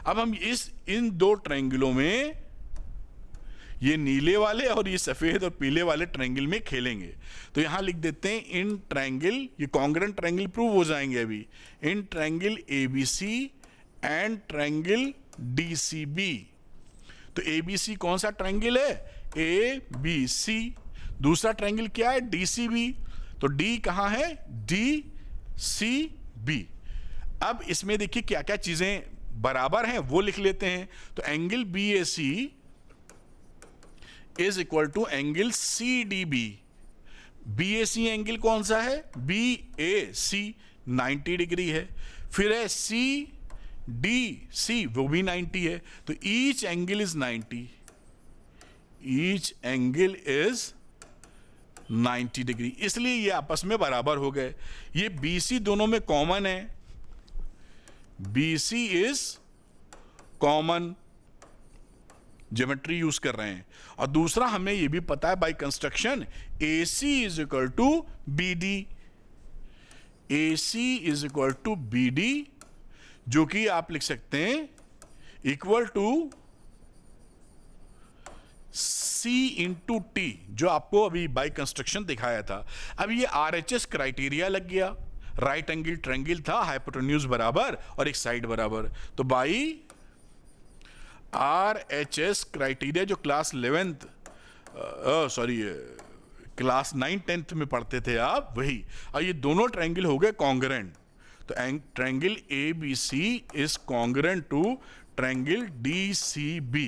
Speaker 1: अब हम इन दो ट्रायंगलों में, ये नीले वाले और ये सफेद और पीले वाले ट्रायंगल में खेलेंगे। तो यहां लिख देते हैं इन ट्रायंगल, ये कॉन्ग्रुएंट ट्रायंगल प्रूव हो जाएंगे अभी, in triangle ABC and triangle DCB. तो एबीसी कौन सा ट्रायंगल है, ए बी सी। दूसरा ट्रायंगल क्या है, डीसीबी। तो डी कहां है, डी सी बी। अब इसमें देखिए क्या क्या चीजें बराबर हैं वो लिख लेते हैं। तो angle B A C is equal to angle C D B. B A C angle कौन सा है, बी ए सी 90 डिग्री है, फिर है सी डी सी, वो भी 90 है, तो each angle is 90, each angle is 90 degree, इसलिए ये आपस में बराबर हो गए। ये BC दोनों में कॉमन है, BC is common, geometry use कर रहे हैं। और दूसरा हमें ये भी पता है by construction, AC is equal to BD, AC is equal to BD, जो कि आप लिख सकते हैं equal to C into t, जो आपको अभी बाय कंस्ट्रक्शन दिखाया था। अब ये RHS क्राइटेरिया लग गया, राइट एंगल ट्रायंगल था, हाइपोटेन्यूज बराबर और एक साइड बराबर, तो बाई RHS क्राइटेरिया जो क्लास 11th क्लास 9 10th में पढ़ते थे आप, वही। और ये दोनों ट्रायंगल हो गए कॉन्ग्रुएंट, तो triangle ABC is congruent to triangle DCB।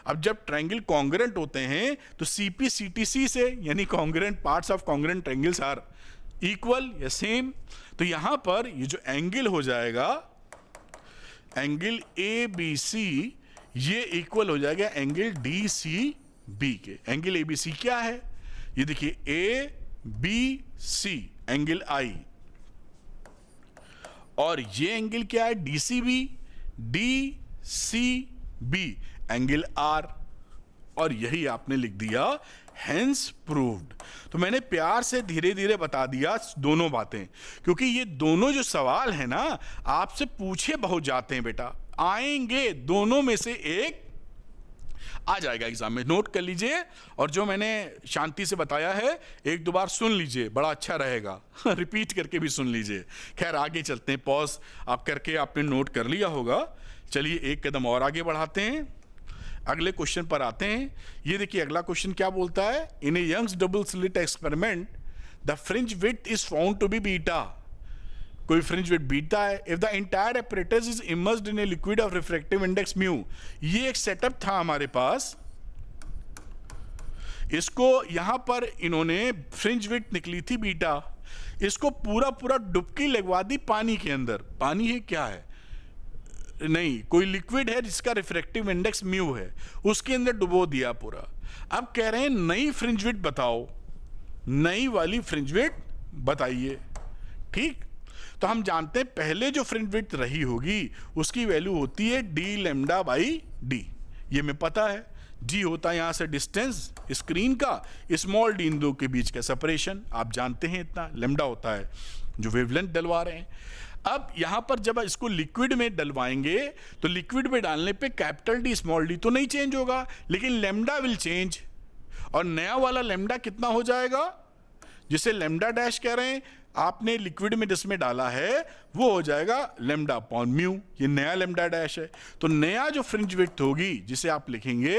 Speaker 1: अब जब ट्रायंगल कॉन्ग्रुएंट होते हैं तो CP CTC से, यानी congruent parts of congruent triangles are equal या सेम। तो यहां पर ये जो एंगल हो जाएगा, एंगल ABC, ये इक्वल हो जाएगा एंगल DCB के। एंगल ABC क्या है, ये देखिए ABC एंगल I, और ये एंगल क्या है DCB, DCB एंगल R, और यही आपने लिख दिया हेंस प्रूव्ड। तो मैंने प्यार से धीरे धीरे बता दिया दोनों बातें, क्योंकि ये दोनों जो सवाल है ना आपसे पूछे बहुत जाते हैं बेटा, आएंगे दोनों में से एक आ जाएगा एग्जाम में, नोट कर लीजिए। और जो मैंने शांति से बताया है एक दो बार सुन लीजिए, बड़ा अच्छा रहेगा रिपीट करके भी सुन लीजिए। खैर आगे चलते हैं, पॉज आप करके आपने नोट कर लिया होगा। चलिए एक कदम और आगे बढ़ाते हैं। अगले क्वेश्चन पर आते हैं। ये देखिए अगला क्वेश्चन क्या बोलता है, in a Young's double slit experiment the fringe width is found to be beta. कोई फ्रिंज विड्थ बीटा है if the entire apparatus is immersed in a liquid of refractive index mu. ये एक सेटअप था हमारे पास, इसको यहां पर इन्होंने फ्रिंज विड्थ निकली थी बीटा, इसको पूरा पूरा डुबकी लगवा दी पानी के अंदर। पानी है क्या है, नहीं, कोई लिक्विड है जिसका रिफ्रैक्टिव इंडेक्स म्यू है, उसके अंदर डुबो दिया पूरा। अब कह रहे हैं नई फ्रिंज विड्थ बताओ, नई वाली फ्रिंज विड्थ बताइए। ठीक, तो हम जानते हैं पहले जो फ्रिंज विड्थ रही होगी उसकी वैल्यू होती है डी लैम्डा बाई डी, ये हमें पता है। जी होता है यहां से डिस्टेंस स्क्रीन का, स्मॉल डी इन दो के बीच का सेपरेशन, आप जानते हैं इतना। लैम्डा होता है जो वेवलेंथ डलवा रहे हैं। अब यहां पर जब इसको लिक्विड में डलवाएंगे तो लिक्विड में डालने पे कैपिटल डी स्मॉल डी तो नहीं चेंज होगा, लेकिन लैम्डा विल चेंज, और नया वाला लैम्डा कितना हो जाएगा, जिसे लैम्डा डैश कह रहे हैं, आपने लिक्विड में जिसमें डाला है वो हो जाएगा लैम्डा अपॉन म्यू, ये नया लैम्डा डैश है। तो नया जो फ्रिंज विड्थ होगी जिसे आप लिखेंगे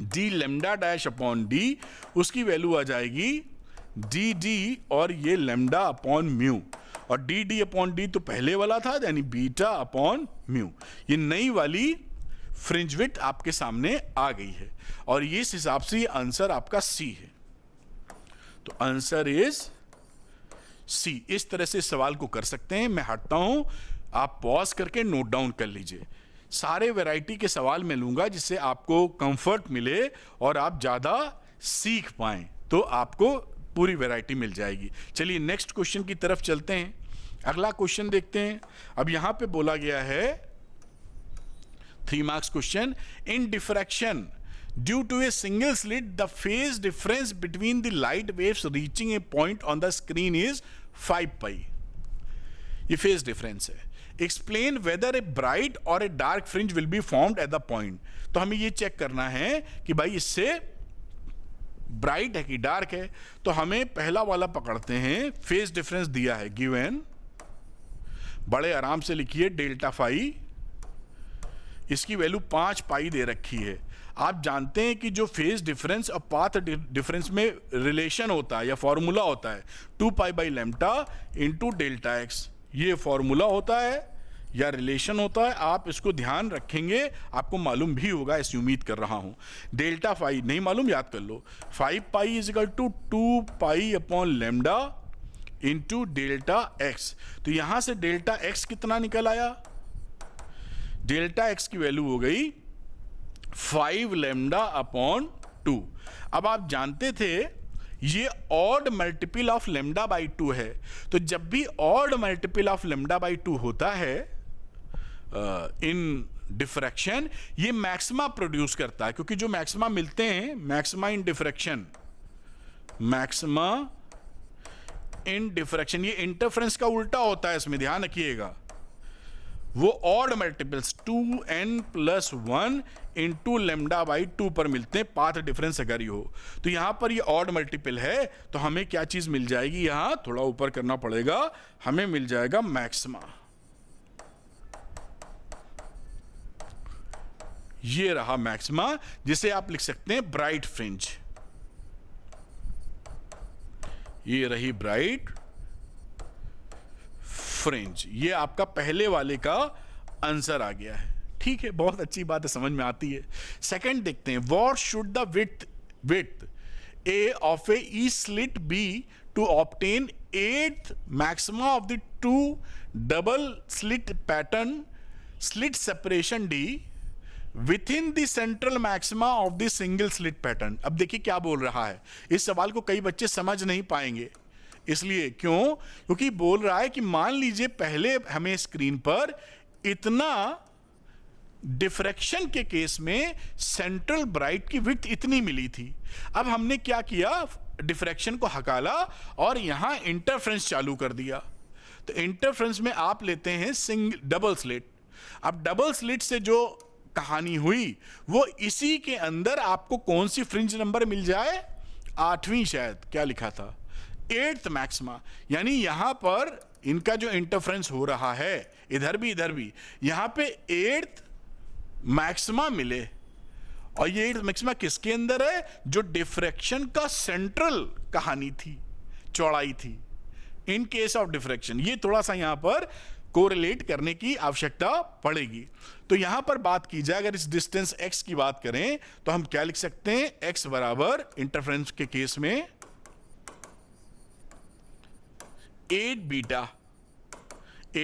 Speaker 1: D lambda dash upon D, उसकी वैल्यू आ जाएगी डी डी और ये लैम्डा अपॉन म्यू, और डी डी अपॉन डी तो पहले वाला था यानी बीटा अपॉन म्यू। ये नई वाली फ्रिंज विड्थ आपके सामने आ गई है, और इस हिसाब से ये आंसर आपका सी है। तो आंसर इज सी। इस तरह से सवाल को कर सकते हैं। मैं हटता हूं, आप पॉज करके नोट डाउन कर लीजिए। सारे वैरायटी के सवाल मैं लूंगा जिससे आपको कंफर्ट मिले और आप ज्यादा सीख पाएं, तो आपको पूरी वैरायटी मिल जाएगी। चलिए नेक्स्ट क्वेश्चन की तरफ चलते हैं। अगला क्वेश्चन देखते हैं। अब यहां पे बोला गया है 3 marks question, in diffraction due to a single slit the phase difference between the light waves reaching a point on the screen is 5 pi। ये phase difference है। Explain whether a bright or a dark fringe will be formed at the point। तो हमें ये चेक करना है कि भाई इससे ब्राइट है कि डार्क है। तो हमें पहला वाला पकड़ते हैं, फेज डिफरेंस दिया है गिवन, बड़े आराम से लिखिए डेल्टा फाई, इसकी वैल्यू 5 पाई दे रखी है। आप जानते हैं कि जो फेज डिफरेंस और पाथ डिफरेंस में रिलेशन होता है या फॉर्मूला होता है 2 pi by lambda into delta x, ये फॉर्मूला होता है या रिलेशन होता है। आप इसको ध्यान रखेंगे, आपको मालूम भी होगा, ऐसी उम्मीद कर रहा हूं। डेल्टा फाई नहीं मालूम, याद कर लो, 5 pi is equal to 2 pi upon lambda into delta x. तो यहां से डेल्टा एक्स कितना निकल आया, डेल्टा एक्स की वैल्यू हो गई 5 लैम्डा अपॉन 2। अब आप जानते थे ये odd multiple of lambda by 2 है, तो जब भी odd multiple of lambda by 2 होता है इन डिफ्रैक्शन, ये मैक्सिमा प्रोड्यूस करता है, क्योंकि जो मैक्सिमा मिलते हैं, मैक्सिमा इन डिफ्रैक्शन, मैक्सिमा इन डिफ्रैक्शन, ये इंटरफेरेंस का उल्टा होता है, इसमें ध्यान रखिएगा। वो odd multiples 2n+1 into lambda by 2 पर मिलते हैं, पाथ डिफरेंस अगर ये हो। तो यहां पर ये ऑड मल्टीपल है, तो हमें क्या चीज मिल जाएगी, यहां थोड़ा ऊपर करना पड़ेगा, हमें मिल जाएगा मैक्सिमा। ये रहा मैक्सिमा, जिसे आप लिख सकते हैं ब्राइट फ्रिंज। ये रही ब्राइट फ्रिंज, ये आपका पहले वाले का आंसर आ गया है। ठीक है, बहुत अच्छी बात है, समझ में आती है। सेकंड देखते हैं, what should the width a of a e slit be to obtain 8th maxima of the 2 double slit pattern slit separation D within the central maxima of the single slit pattern. अब देखिए क्या बोल रहा है, इस सवाल को कई बच्चे समझ नहीं पाएंगे, इसलिए क्यों, क्योंकि बोल रहा है कि मान लीजिए पहले हमें स्क्रीन पर इतना डिफ्रैक्शन के केस में सेंट्रल ब्राइट की विड्थ इतनी मिली थी। अब हमने क्या किया, डिफ्रैक्शन को हकाला और यहां इंटरफेरेंस चालू कर दिया। तो इंटरफेरेंस में आप लेते हैं डबल स्लिट। अब डबल स्लिट से जो कहानी हुई वो इसी के अंदर आपको कौन सी फ्रिंज नंबर मिल जाए, 8वीं शायद, क्या लिखा था 8th मैक्सिमा। यानी यहां पर इनका जो इंटरफेरेंस हो रहा है, इधर भी इधर भी, यहां पे 8th मैक्सिमा मिले, और ये मैक्सिमा किसके अंदर है? जो डिफ्रैक्शन का सेंट्रल कहानी थी, चौड़ाई थी। इन केस ऑफ डिफ्रैक्शन ये थोड़ा सा यहां पर कोरिलेट करने की आवश्यकता पड़ेगी। तो यहां पर बात की जाए, अगर इस डिस्टेंस x की बात करें तो हम क्या लिख सकते हैं? x बराबर इंटरफ्रेंस के केस में 8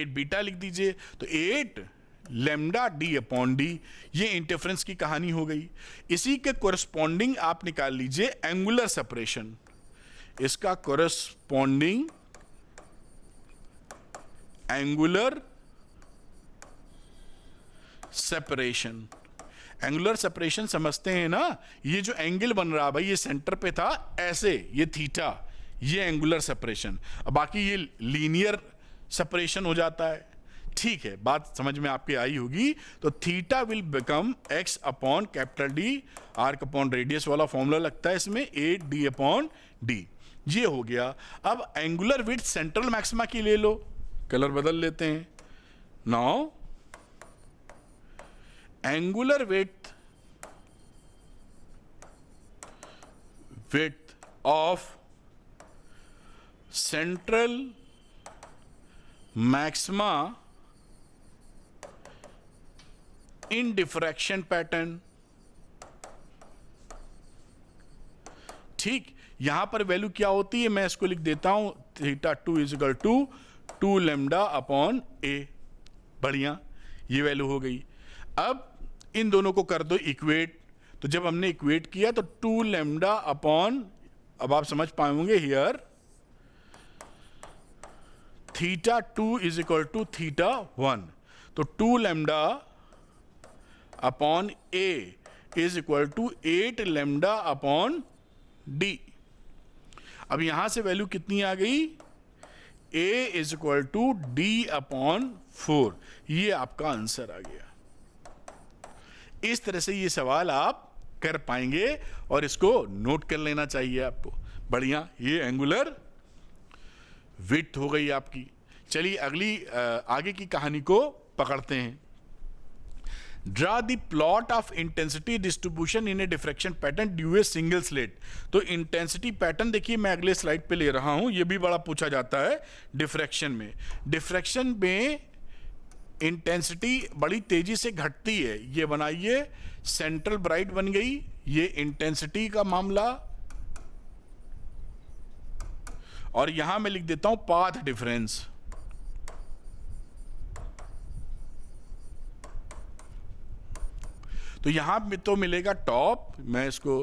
Speaker 1: बीटा लिख दीजिए। तो 8 लैम्डा डी अपॉन डी, ये इंटरफ्रेंस की कहानी हो गई। इसी के कोरस्पॉन्डिंग आप निकाल लीजिए एंगुलर सेपरेशन। इसका corresponding angular separation, angular separation समझते हैं ना? ये जो एंगल बन रहा भाई, ये सेंटर पे था ऐसे, ये थीटा, ये एंगुलर सेपरेशन। अब बाकी ये लीनियर सेपरेशन हो जाता है। ठीक है, बात समझ में आपके आई होगी। तो theta will become x upon capital D, arc upon radius वाला फॉर्मूला लगता है इसमें, 8d अपॉन डी। ये हो गया। अब एंगुलर विड्थ सेंट्रल मैक्सिमा की ले लो, कलर बदल लेते हैं। Now angular width of central maxima in diffraction pattern. ठीक, यहां पर वैल्यू क्या होती है? मैं इसको लिख देता हूं, theta 2 is equal to 2 lambda upon A. बढ़िया, ये वैल्यू हो गई। अब इन दोनों को कर दो इक्वेट। तो जब हमने इक्वेट किया तो 2 लैम्डा अपॉन, अब आप समझ पाएंगे here, theta 2 is equal to theta 1। तो 2 lambda upon A is equal to 8 lambda upon D. अब यहां से वैल्यू कितनी आ गई? a is equal to D upon 4। ये आपका आंसर आ गया। इस तरह से ये सवाल आप कर पाएंगे और इसको नोट कर लेना चाहिए आपको। बढ़िया, ये एंगुलर विड्थ हो गई आपकी। चलिए अगली आगे की कहानी को पकड़ते हैं। Draw the plot of intensity distribution in A diffraction pattern due A single slit. तो इंटेंसिटी पैटर्न देखिए, मैं अगले स्लाइड पे ले रहा हूं। ये भी बड़ा पूछा जाता है डिफ्रैक्शन में। डिफ्रैक्शन में इंटेंसिटी बड़ी तेजी से घटती है। ये बनाइए, सेंट्रल ब्राइट बन गई, ये इंटेंसिटी का मामला। और यहां मैं लिख देता हूं पाथ डिफरेंस। तो यहां में तो मिलेगा टॉप, मैं इसको,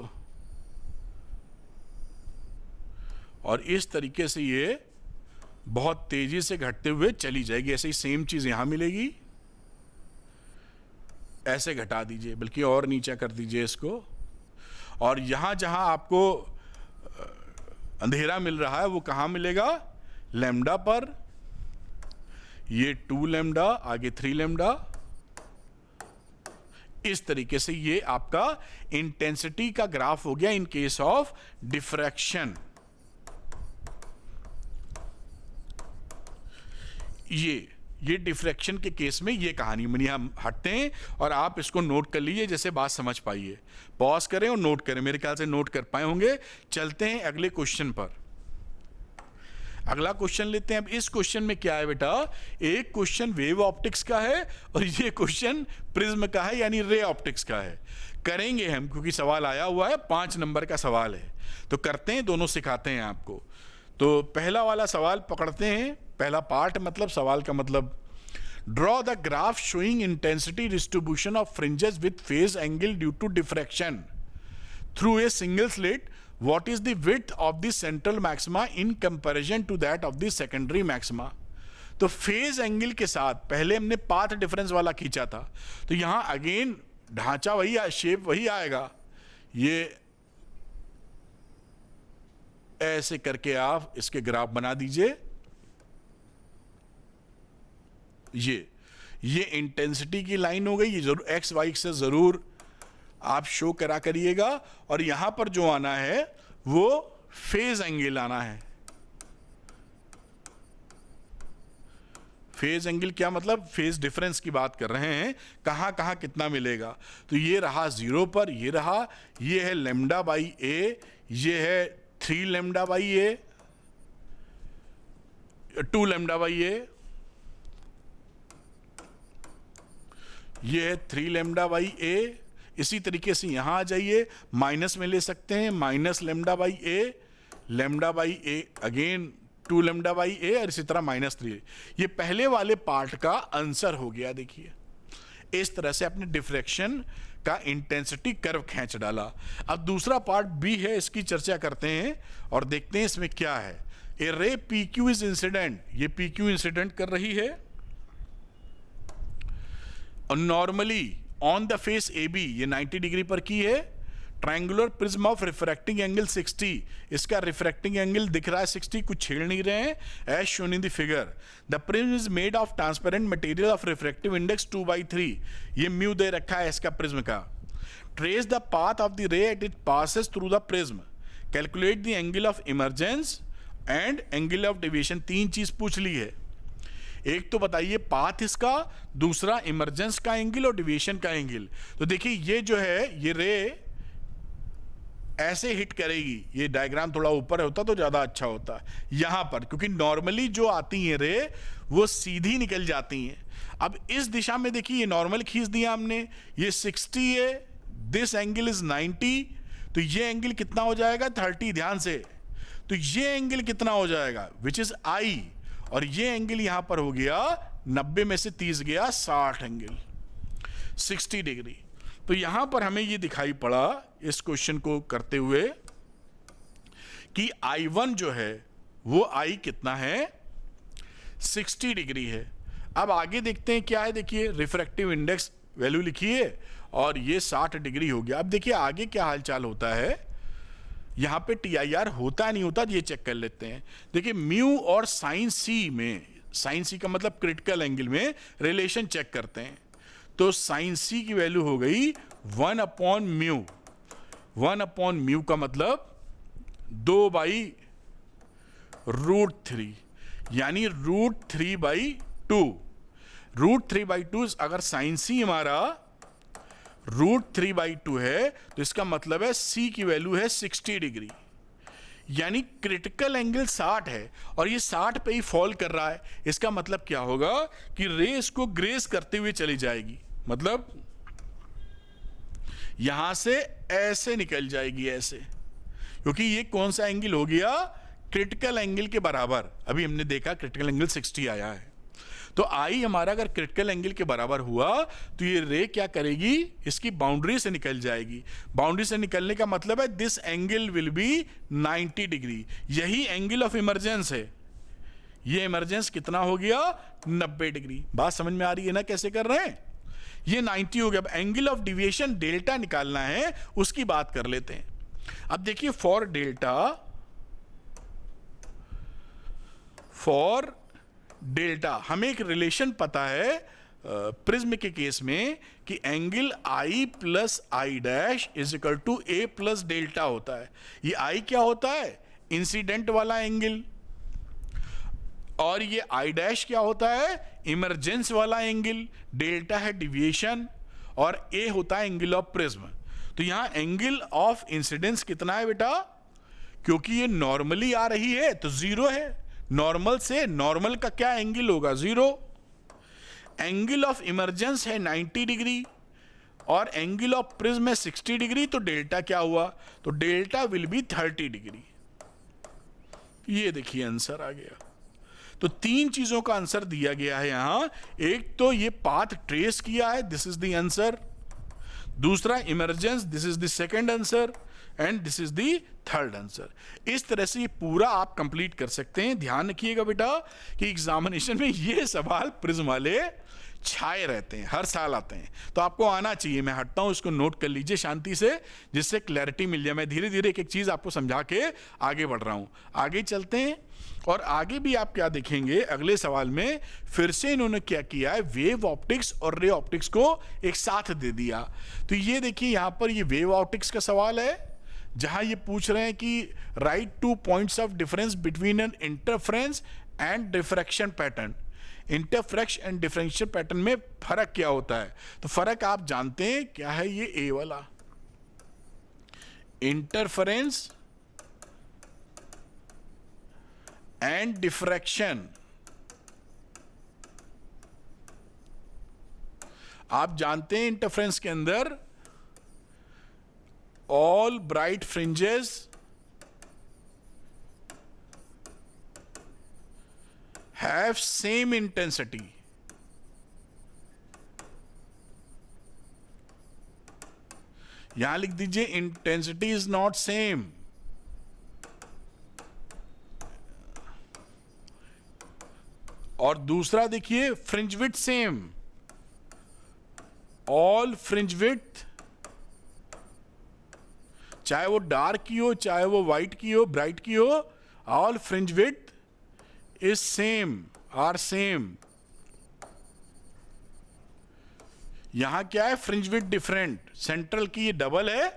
Speaker 1: और इस तरीके से ये बहुत तेजी से घटते हुए चली जाएगी। ऐसे ही सेम चीज यहां मिलेगी, ऐसे घटा दीजिए, बल्कि और नीचे कर दीजिए इसको। और यहां जहां आपको अंधेरा मिल रहा है वो कहां मिलेगा? लैम्डा पर। ये 2 लैम्डा, आगे 3 लैम्डा। इस तरीके से ये आपका इंटेंसिटी का ग्राफ हो गया इन केस ऑफ डिफ्रैक्शन। ये डिफ्रैक्शन के केस में ये कहानी बनी। हम हटते हैं और आप इसको नोट कर लीजिए, जैसे बात समझ पाइए। पॉज करें और नोट करें, मेरे ख्याल से नोट कर पाए होंगे। चलते हैं अगले क्वेश्चन पर। अगला क्वेश्चन लेते हैं। अब इस क्वेश्चन में क्या है बेटा? एक क्वेश्चन वेव ऑप्टिक्स का है और ये क्वेश्चन प्रिज्म का है, यानी रे ऑप्टिक्स का है। करेंगे हम, क्योंकि सवाल आया हुआ है, 5 नंबर का सवाल है, तो करते हैं, दोनों सिखाते हैं आपको। तो पहला वाला सवाल पकड़ते हैं। पहला पार्ट मतलब सवाल का मतलब, draw the graph showing intensity distribution of fringes with phase angle due to diffraction through a single slit. What is the width of the central maxima in comparison to that of the secondary maxima? तो फेज एंगल के साथ पहले हमने पाथ डिफरेंस वाला खींचा था, तो यहां अगेन ढांचा वही, शेप वही आएगा। ये ऐसे करके आप इसके ग्राफ बना दीजिए। ये इंटेंसिटी की लाइन हो गई। ये जरूर एक्स वाई से जरूर आप शो करा करिएगा। और यहां पर जो आना है वो फेज एंगल आना है। फेज एंगल क्या मतलब, फेज डिफरेंस की बात कर रहे हैं, कहाँ कहाँ कितना मिलेगा। तो ये रहा 0 पर, ये रहा, ये है लेमडा बाई ए, ये है 3 lambda by A, 2 lambda by A, ये है 3 लेमडा बाई ए। इसी तरीके से यहां आ जाइए, माइनस में ले सकते हैं, minus lambda by A, lambda by A again 2 lambda by A, और इसी तरह -3। ये पहले वाले पार्ट का आंसर हो गया। देखिए इस तरह से आपने डिफ्रैक्शन का इंटेंसिटी कर्व खींच डाला। अब दूसरा पार्ट बी है, इसकी चर्चा करते हैं और देखते हैं इसमें क्या है। A ray P Q is incident, ये पी क्यू इंसिडेंट कर रही है और normally on the face A B, ये 90 डिग्री पर की है। Triangular prism of refracting angle 60, इसका रिफ्रैक्टिंग एंगल दिख रहा है 60, कुछ छेड़ नहीं रहे हैं, as shown in the figure. The prism is made of transparent material of refractive index 2/3, ये म्यू दे रखा है इसका प्रिज्म का। Trace the path of the ray at it passes through the prism, calculate the angle of emergence and angle of deviation. 3 चीज पूछ ली है, एक तो बताइए पाथ इसका, दूसरा इमरजेंस का एंगल और डिविएशन का एंगल। तो देखिए ये जो है, ये रे ऐसे हिट करेगी, ये डायग्राम थोड़ा ऊपर होता तो ज्यादा अच्छा होता यहां पर, क्योंकि नॉर्मली जो आती हैं रे वो सीधी निकल जाती हैं। अब इस दिशा में देखिए, ये नॉर्मल खींच दिया हमने, ये 60 है, दिस एंगल इज 90, तो ये एंगल कितना हो जाएगा 30, ध्यान से। तो ये एंगल कितना हो जाएगा, विच इज आई, और ये एंगल यहां पर हो गया 90 में से 30 गया 60 एंगल, 60 डिग्री। तो यहां पर हमें ये दिखाई पड़ा इस क्वेश्चन को करते हुए कि I1 जो है वो I कितना है, 60 डिग्री है। अब आगे देखते हैं क्या है। देखिए रिफ्रैक्टिव इंडेक्स वैल्यू लिखिए और ये 60 डिग्री हो गया। अब देखिए आगे क्या हालचाल होता है, यहां पे TIR होता नहीं होता, ये चेक कर लेते हैं। देखिए म्यू और साइन सी में, साइन सी का मतलब क्रिटिकल एंगल में रिलेशन चेक करते हैं। तो साइन सी की वैल्यू हो गई 1/μ। 1/μ का मतलब 2/√3, यानी √3/2। √3/2 अगर साइन सी हमारा √3/2 है तो इसका मतलब है सी की वैल्यू है 60 डिग्री, यानी क्रिटिकल एंगल 60 है और ये 60 पे ही फॉल कर रहा है। इसका मतलब क्या होगा कि रे इसको ग्रेस करते हुए चली जाएगी, मतलब यहां से ऐसे निकल जाएगी ऐसे, क्योंकि ये कौन सा एंगल हो गया, क्रिटिकल एंगल के बराबर। अभी हमने देखा क्रिटिकल एंगल 60 आया है, तो आई हमारा अगर क्रिटिकल एंगल के बराबर हुआ तो ये रे क्या करेगी, इसकी बाउंड्री से निकल जाएगी। बाउंड्री से निकलने का मतलब है this angle will be 90 degree, यही एंगल ऑफ इमरजेंस है। ये इमरजेंस कितना हो गया, 90 डिग्री। बात समझ में आ रही है ना कैसे कर रहे हैं। ये 90 हो गया। अब एंगल ऑफ डिविएशन डेल्टा निकालना है, उसकी बात कर लेते हैं। अब देखिए फॉर डेल्टा हमें एक रिलेशन पता है प्रिज्म के केस में कि angle I plus I dash is equal to A plus delta होता है। ये I क्या होता है, इंसिडेंट वाला एंगल, और ये I डैश क्या होता है, इमरजेंस वाला एंगल, डेल्टा है डिविएशन, और A होता है एंगल ऑफ प्रिज्म। तो यहां एंगल ऑफ इंसिडेंस कितना है बेटा, क्योंकि ये नॉर्मली आ रही है तो 0 है। नॉर्मल से नॉर्मल का क्या एंगल होगा, 0। एंगल ऑफ इमरजेंस है 90 डिग्री और एंगल ऑफ प्रिज्म है 60 डिग्री, तो डेल्टा क्या हुआ, तो डेल्टा विल बी 30 डिग्री। ये देखिए आंसर आ गया। तो 3 चीजों का आंसर दिया गया है यहां। एक तो ये पाथ ट्रेस किया है, दिस इज द आंसर। दूसरा emergence, this is the second answer, and this is the third answer. इस तरह से ये पूरा आप कंप्लीट कर सकते हैं। ध्यान रखिएगा बेटा कि एग्जामिनेशन में ये सवाल प्रिज्म वाले छाए रहते हैं, हर साल आते हैं, तो आपको आना चाहिए। मैं हटता हूं, इसको नोट कर लीजिए शांति से, जिससे क्लैरिटी मिल जाए। मैं धीरे धीरे एक एक चीज आपको समझा के आगे बढ़ रहा हूं। आगे चलते हैं और आगे भी आप क्या देखेंगे, अगले सवाल में फिर से इन्होंने क्या किया है, वेव ऑप्टिक्स और रे ऑप्टिक्स को एक साथ दे दिया। तो ये देखिए यहां पर ये वेव ऑप्टिक्स का सवाल है, जहां ये पूछ रहे हैं कि write 2 points of difference between an interference and diffraction pattern. Interference and differential pattern में फर्क क्या होता है? तो फर्क आप जानते हैं क्या है, ये ए वाला इंटरफेरेंस एंड डिफ्रैक्शन। आप जानते हैं इंटरफेरेंस के अंदर all bright fringes have same intensity. यहां लिख दीजिए इंटेंसिटी इज नॉट सेम। और दूसरा देखिए fringe width same, all fringe width, चाहे वो डार्क की हो चाहे वो व्हाइट की हो ब्राइट की हो, all fringe width is same, are same. यहां क्या है, फ्रिंज विड्थ डिफरेंट, सेंट्रल की ये डबल है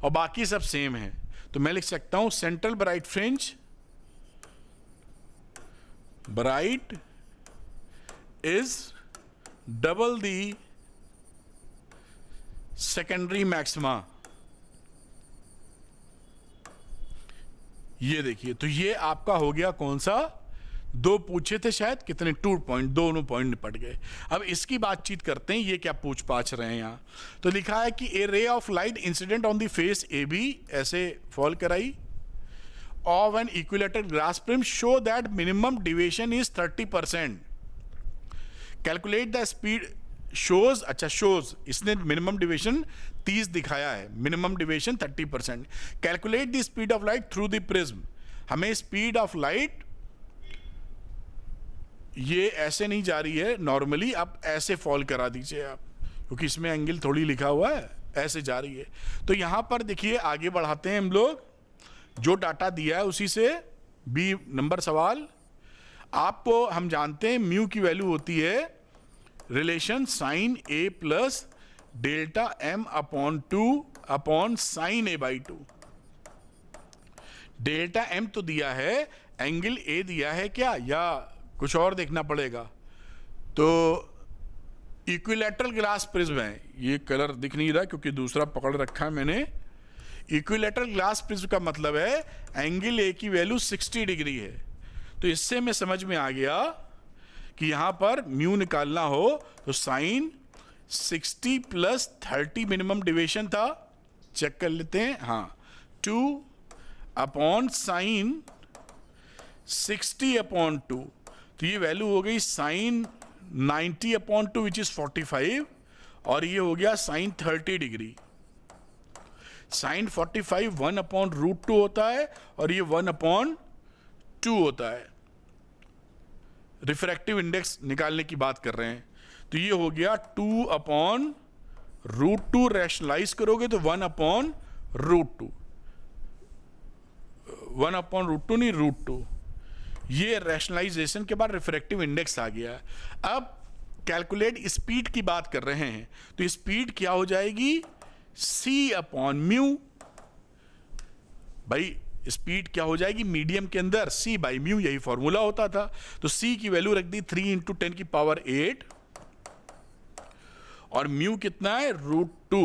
Speaker 1: और बाकी सब सेम है। तो मैं लिख सकता हूं central bright fringe bright is double the secondary maxima. ये देखिए, तो ये आपका हो गया कौन सा, दो पूछे थे शायद, कितने 2 पॉइंट, दोनों पॉइंट निपट गए। अब इसकी बातचीत करते हैं, ये क्या पूछ पाछ रहे हैं यहां। तो लिखा है कि a ray of light incident on the face A B, ऐसे फॉल कराई, of an equilateral glass prism show that minimum deviation is 30%। Calculate the speed shows, अच्छा शोज, इसने मिनिमम डिविएशन 30 दिखाया है, minimum deviation 30%। Calculate the speed of light through the prism, हमें स्पीड ऑफ लाइट ये ऐसे नहीं जा रही है नॉर्मली, आप ऐसे फॉल करा दीजिए आप, क्योंकि इसमें एंगल थोड़ी लिखा हुआ है, ऐसे जा रही है। तो यहां पर देखिए आगे बढ़ाते हैं हम लोग, जो डाटा दिया है उसी से। बी नंबर सवाल, आपको हम जानते हैं म्यू की वैल्यू होती है relation sine A plus delta M upon 2 upon sine A by 2। Delta M तो दिया है, एंगल ए दिया है क्या, या कुछ और देखना पड़ेगा। तो इक्विलैटरल ग्लास प्रिज्म है, ये कलर दिख नहीं रहा क्योंकि दूसरा पकड़ रखा है मैंने। इक्विलैटरल ग्लास प्रिज्म का मतलब है एंगल ए की वैल्यू 60 डिग्री है। तो इससे मैं समझ में आ गया कि यहां पर म्यू निकालना हो तो साइन 60 प्लस 30 मिनिमम डिविएशन था, चेक कर लेते हैं, हाँ 2 अपॉन साइन 60 अपॉन 2, तो ये वैल्यू हो गई साइन 90 अपॉन 2 विच इज 45, और ये हो गया sine 30 degree. Sine 45 1 upon root 2 होता है और ये 1 अपॉन 2 होता है। रिफ्रैक्टिव इंडेक्स निकालने की बात कर रहे हैं, तो ये हो गया 2 अपॉन रूट 2, रैशनलाइज करोगे तो 1 अपॉन रूट 2, 1 अपॉन रूट 2 नहीं रूट 2। ये रैशनलाइजेशन के बाद रिफ्रैक्टिव इंडेक्स आ गया। अब कैलकुलेट स्पीड की बात कर रहे हैं, तो स्पीड क्या हो जाएगी, c अपॉन म्यू। भाई स्पीड क्या हो जाएगी मीडियम के अंदर, c बाई म्यू, यही फॉर्मूला होता था। तो c की वैल्यू रख दी 3 × 10 की पावर 8 और म्यू कितना है √2।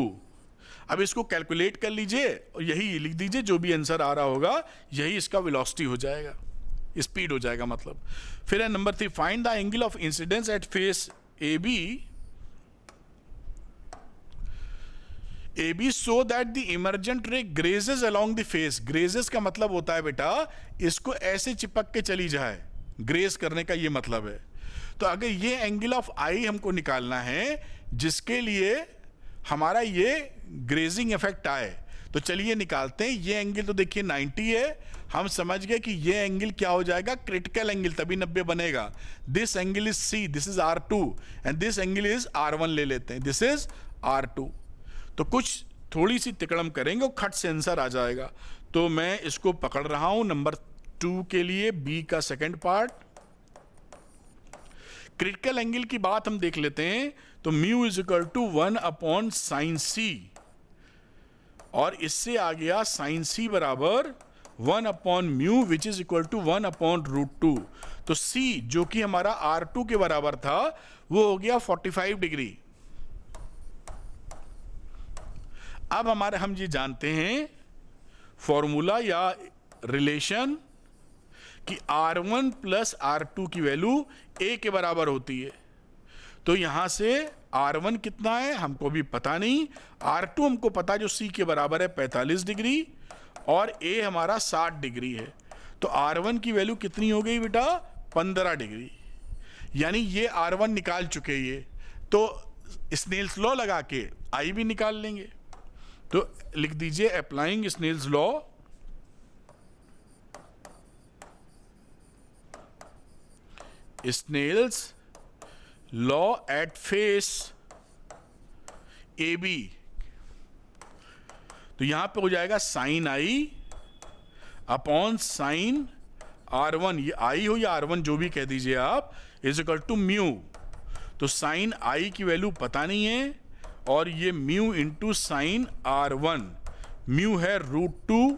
Speaker 1: अब इसको कैलकुलेट कर लीजिए और यही लिख दीजिए, जो भी आंसर आ रहा होगा यही इसका वेलोसिटी हो जाएगा, स्पीड हो जाएगा मतलब। फिर है number 3, find the angle of incidence at face A B so that the emergent ray grazes along the face. Grazes का मतलब होता है बेटा इसको ऐसे चिपक के चली जाए, ग्रेज करने का ये मतलब है। तो अगर ये एंगल ऑफ आई हमको निकालना है जिसके लिए हमारा ये ग्रेजिंग इफेक्ट आए, तो चलिए निकालते हैं। ये एंगल तो देखिए 90 है, हम समझ गए कि ये एंगल क्या हो जाएगा, क्रिटिकल एंगल, तभी 90 बनेगा। This angle is C, this is R2 and this angle is R1 ले लेते हैं, दिस इज R2। तो कुछ थोड़ी सी तिकड़म करेंगे और खट से आंसर आ जाएगा। तो मैं इसको पकड़ रहा हूं नंबर 2 के लिए, बी का सेकंड पार्ट। क्रिटिकल एंगल की बात हम देख लेते हैं, तो mu is equal to 1 upon sine C, और इससे आ गया साइन C बराबर 1/μ विच इज इक्वल टू 1/√2। तो C जो कि हमारा R2 के बराबर था वो हो गया 45 डिग्री। अब हम ये जानते हैं फॉर्मूला या रिलेशन कि R1 प्लस R2 की वैल्यू A के बराबर होती है। तो यहां से R1 कितना है हमको भी पता नहीं, R2 हमको पता जो C के बराबर है 45 डिग्री और A हमारा 60 डिग्री है। तो R1 की वैल्यू कितनी हो गई बेटा 15 डिग्री, यानी ये R1 निकाल चुके ये। तो स्नेल्स लॉ लगा के I भी निकाल लेंगे। तो लिख दीजिए applying Snell's law, Snell's law at face AB। तो यहां पे हो जाएगा sign I upon sine R1, ये I हो या R1 जो भी कह दीजिए आप, इज इक्वल टू म्यू। तो साइन I की वैल्यू पता नहीं है और ये mu into sine R1, mu है √2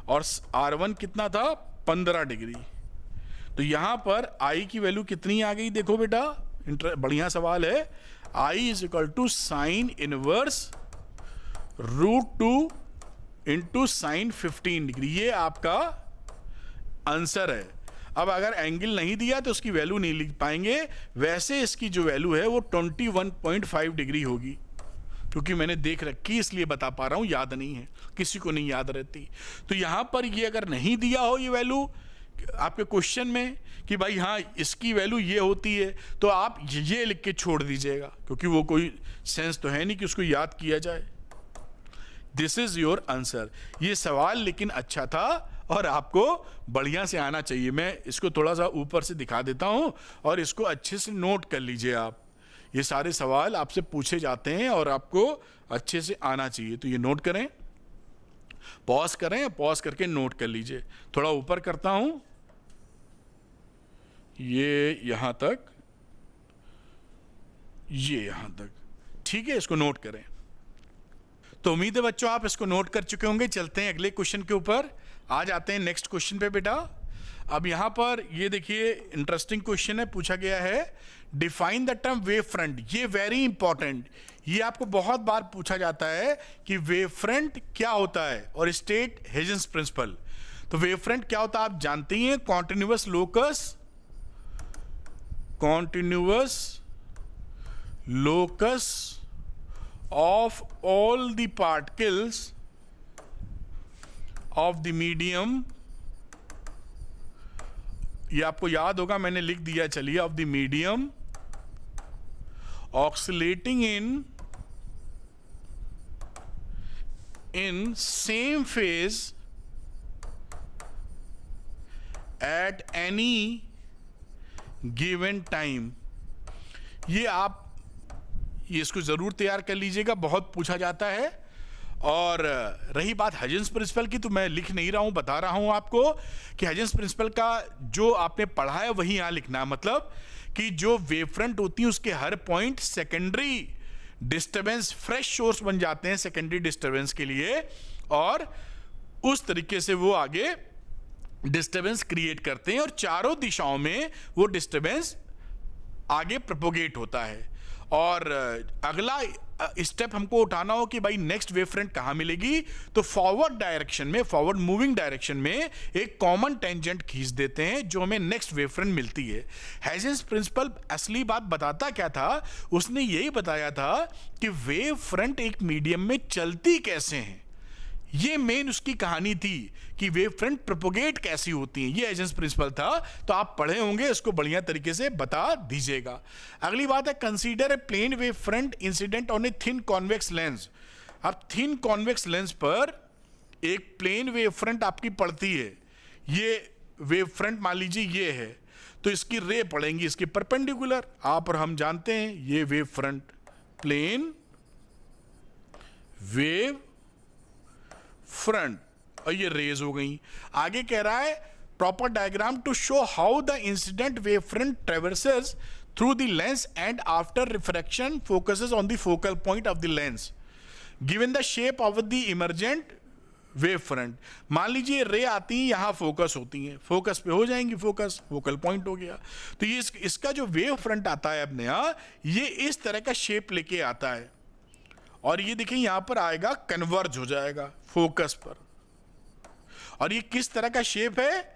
Speaker 1: और R1 कितना था 15 डिग्री। तो यहां पर I की वैल्यू कितनी आ गई देखो बेटा, बढ़िया सवाल है। I is equal to sine inverse √2 into sine 15 degree, ये आपका आंसर है। अब अगर एंगल नहीं दिया तो उसकी वैल्यू नहीं लिख पाएंगे, वैसे इसकी जो वैल्यू है वो 21.5 डिग्री होगी, क्योंकि मैंने देख रखी इसलिए बता पा रहा हूं, याद नहीं है, किसी को नहीं याद रहती। तो यहां पर ये अगर नहीं दिया हो ये वैल्यू आपके क्वेश्चन में कि भाई हाँ इसकी वैल्यू ये होती है, तो आप ये लिख के छोड़ दीजिएगा, क्योंकि वो कोई सेंस तो है नहीं कि उसको याद किया जाए। This is your answer. ये सवाल लेकिन अच्छा था और आपको बढ़िया से आना चाहिए। मैं इसको थोड़ा सा ऊपर से दिखा देता हूं और इसको अच्छे से नोट कर लीजिए आप। ये सारे सवाल आपसे पूछे जाते हैं और आपको अच्छे से आना चाहिए, तो ये नोट करें, पॉज करें, पॉज करके नोट कर लीजिए। थोड़ा ऊपर करता हूं, ये यहां तक, ये यहां तक, ठीक है, इसको नोट करें। तो उम्मीद है बच्चों आप इसको नोट कर चुके होंगे। चलते हैं अगले क्वेश्चन के ऊपर, आ जाते हैं नेक्स्ट क्वेश्चन पे बेटा। अब यहां पर ये देखिए इंटरेस्टिंग क्वेश्चन है, पूछा गया है define the term wave front. ये वेरी इंपॉर्टेंट, ये आपको बहुत बार पूछा जाता है कि वेव फ्रंट क्या होता है और स्टेट हेजन्स प्रिंसिपल। तो वेव फ्रंट क्या होता है आप जानते ही हैं, continuous locus of all the particles of the medium, ये आपको याद होगा मैंने लिख दिया, चलिए, of the medium oscillating in same phase at any given time। ये आप ये इसको जरूर तैयार कर लीजिएगा, बहुत पूछा जाता है। और रही बात हजन्स प्रिंसिपल की, तो मैं लिख नहीं रहा हूं, बता रहा हूं आपको कि हजन्स प्रिंसिपल का जो आपने पढ़ा है वही यहां लिखना है। मतलब कि जो वेव फ्रंट होती है उसके हर point secondary disturbance, fresh source बन जाते हैं सेकेंडरी डिस्टर्बेंस के लिए, और उस तरीके से वो आगे डिस्टर्बेंस क्रिएट करते हैं और चारों दिशाओं में वो डिस्टर्बेंस आगे प्रोपोगेट होता है। और अगला स्टेप हमको उठाना हो कि भाई नेक्स्ट वेव फ्रंट कहां मिलेगी, तो फॉरवर्ड डायरेक्शन में, फॉरवर्ड मूविंग डायरेक्शन में एक कॉमन टेंजेंट खींच देते हैं जो हमें नेक्स्ट वेव फ्रंट मिलती है। हेजन्स प्रिंसिपल असली बात बताता क्या था, उसने यही बताया था कि वेव फ्रंट एक मीडियम में चलती कैसे हैं, ये मेन उसकी कहानी थी कि वेव फ्रंट प्रोपोगेट कैसी होती हैं, ये हेजन्स प्रिंसिपल था। तो आप पढ़े होंगे, इसको बढ़िया तरीके से बता दीजिएगा। अगली बात है consider a plane wave front incident on a thin convex lens. अब थिन कॉन्वेक्स लेंस पर एक प्लेन वेव फ्रंट आपकी पड़ती है, ये वेव फ्रंट मान लीजिए ये है, तो इसकी रे पड़ेंगी इसके परपेंडिकुलर। आप और हम जानते हैं ये wave front, plane wave front, और ये रेज हो गई। आगे कह रहा है proper diagram to show how the incident wave front traverses through the lens and after refraction focuses on the focal point of the lens given the shape of the emergent wave front. मान लीजिए रे आती हैं, यहाँ फोकस होती हैं, फोकस पे हो जाएंगी, फोकस फोकल पॉइंट हो गया। तो ये इसका जो वेव फ्रंट आता है अपने यहाँ, ये इस तरह का शेप लेके आता है और ये देखिए यहाँ पर आएगा, कन्वर्ज हो जाएगा फोकस पर। और ये किस तरह का शेप है?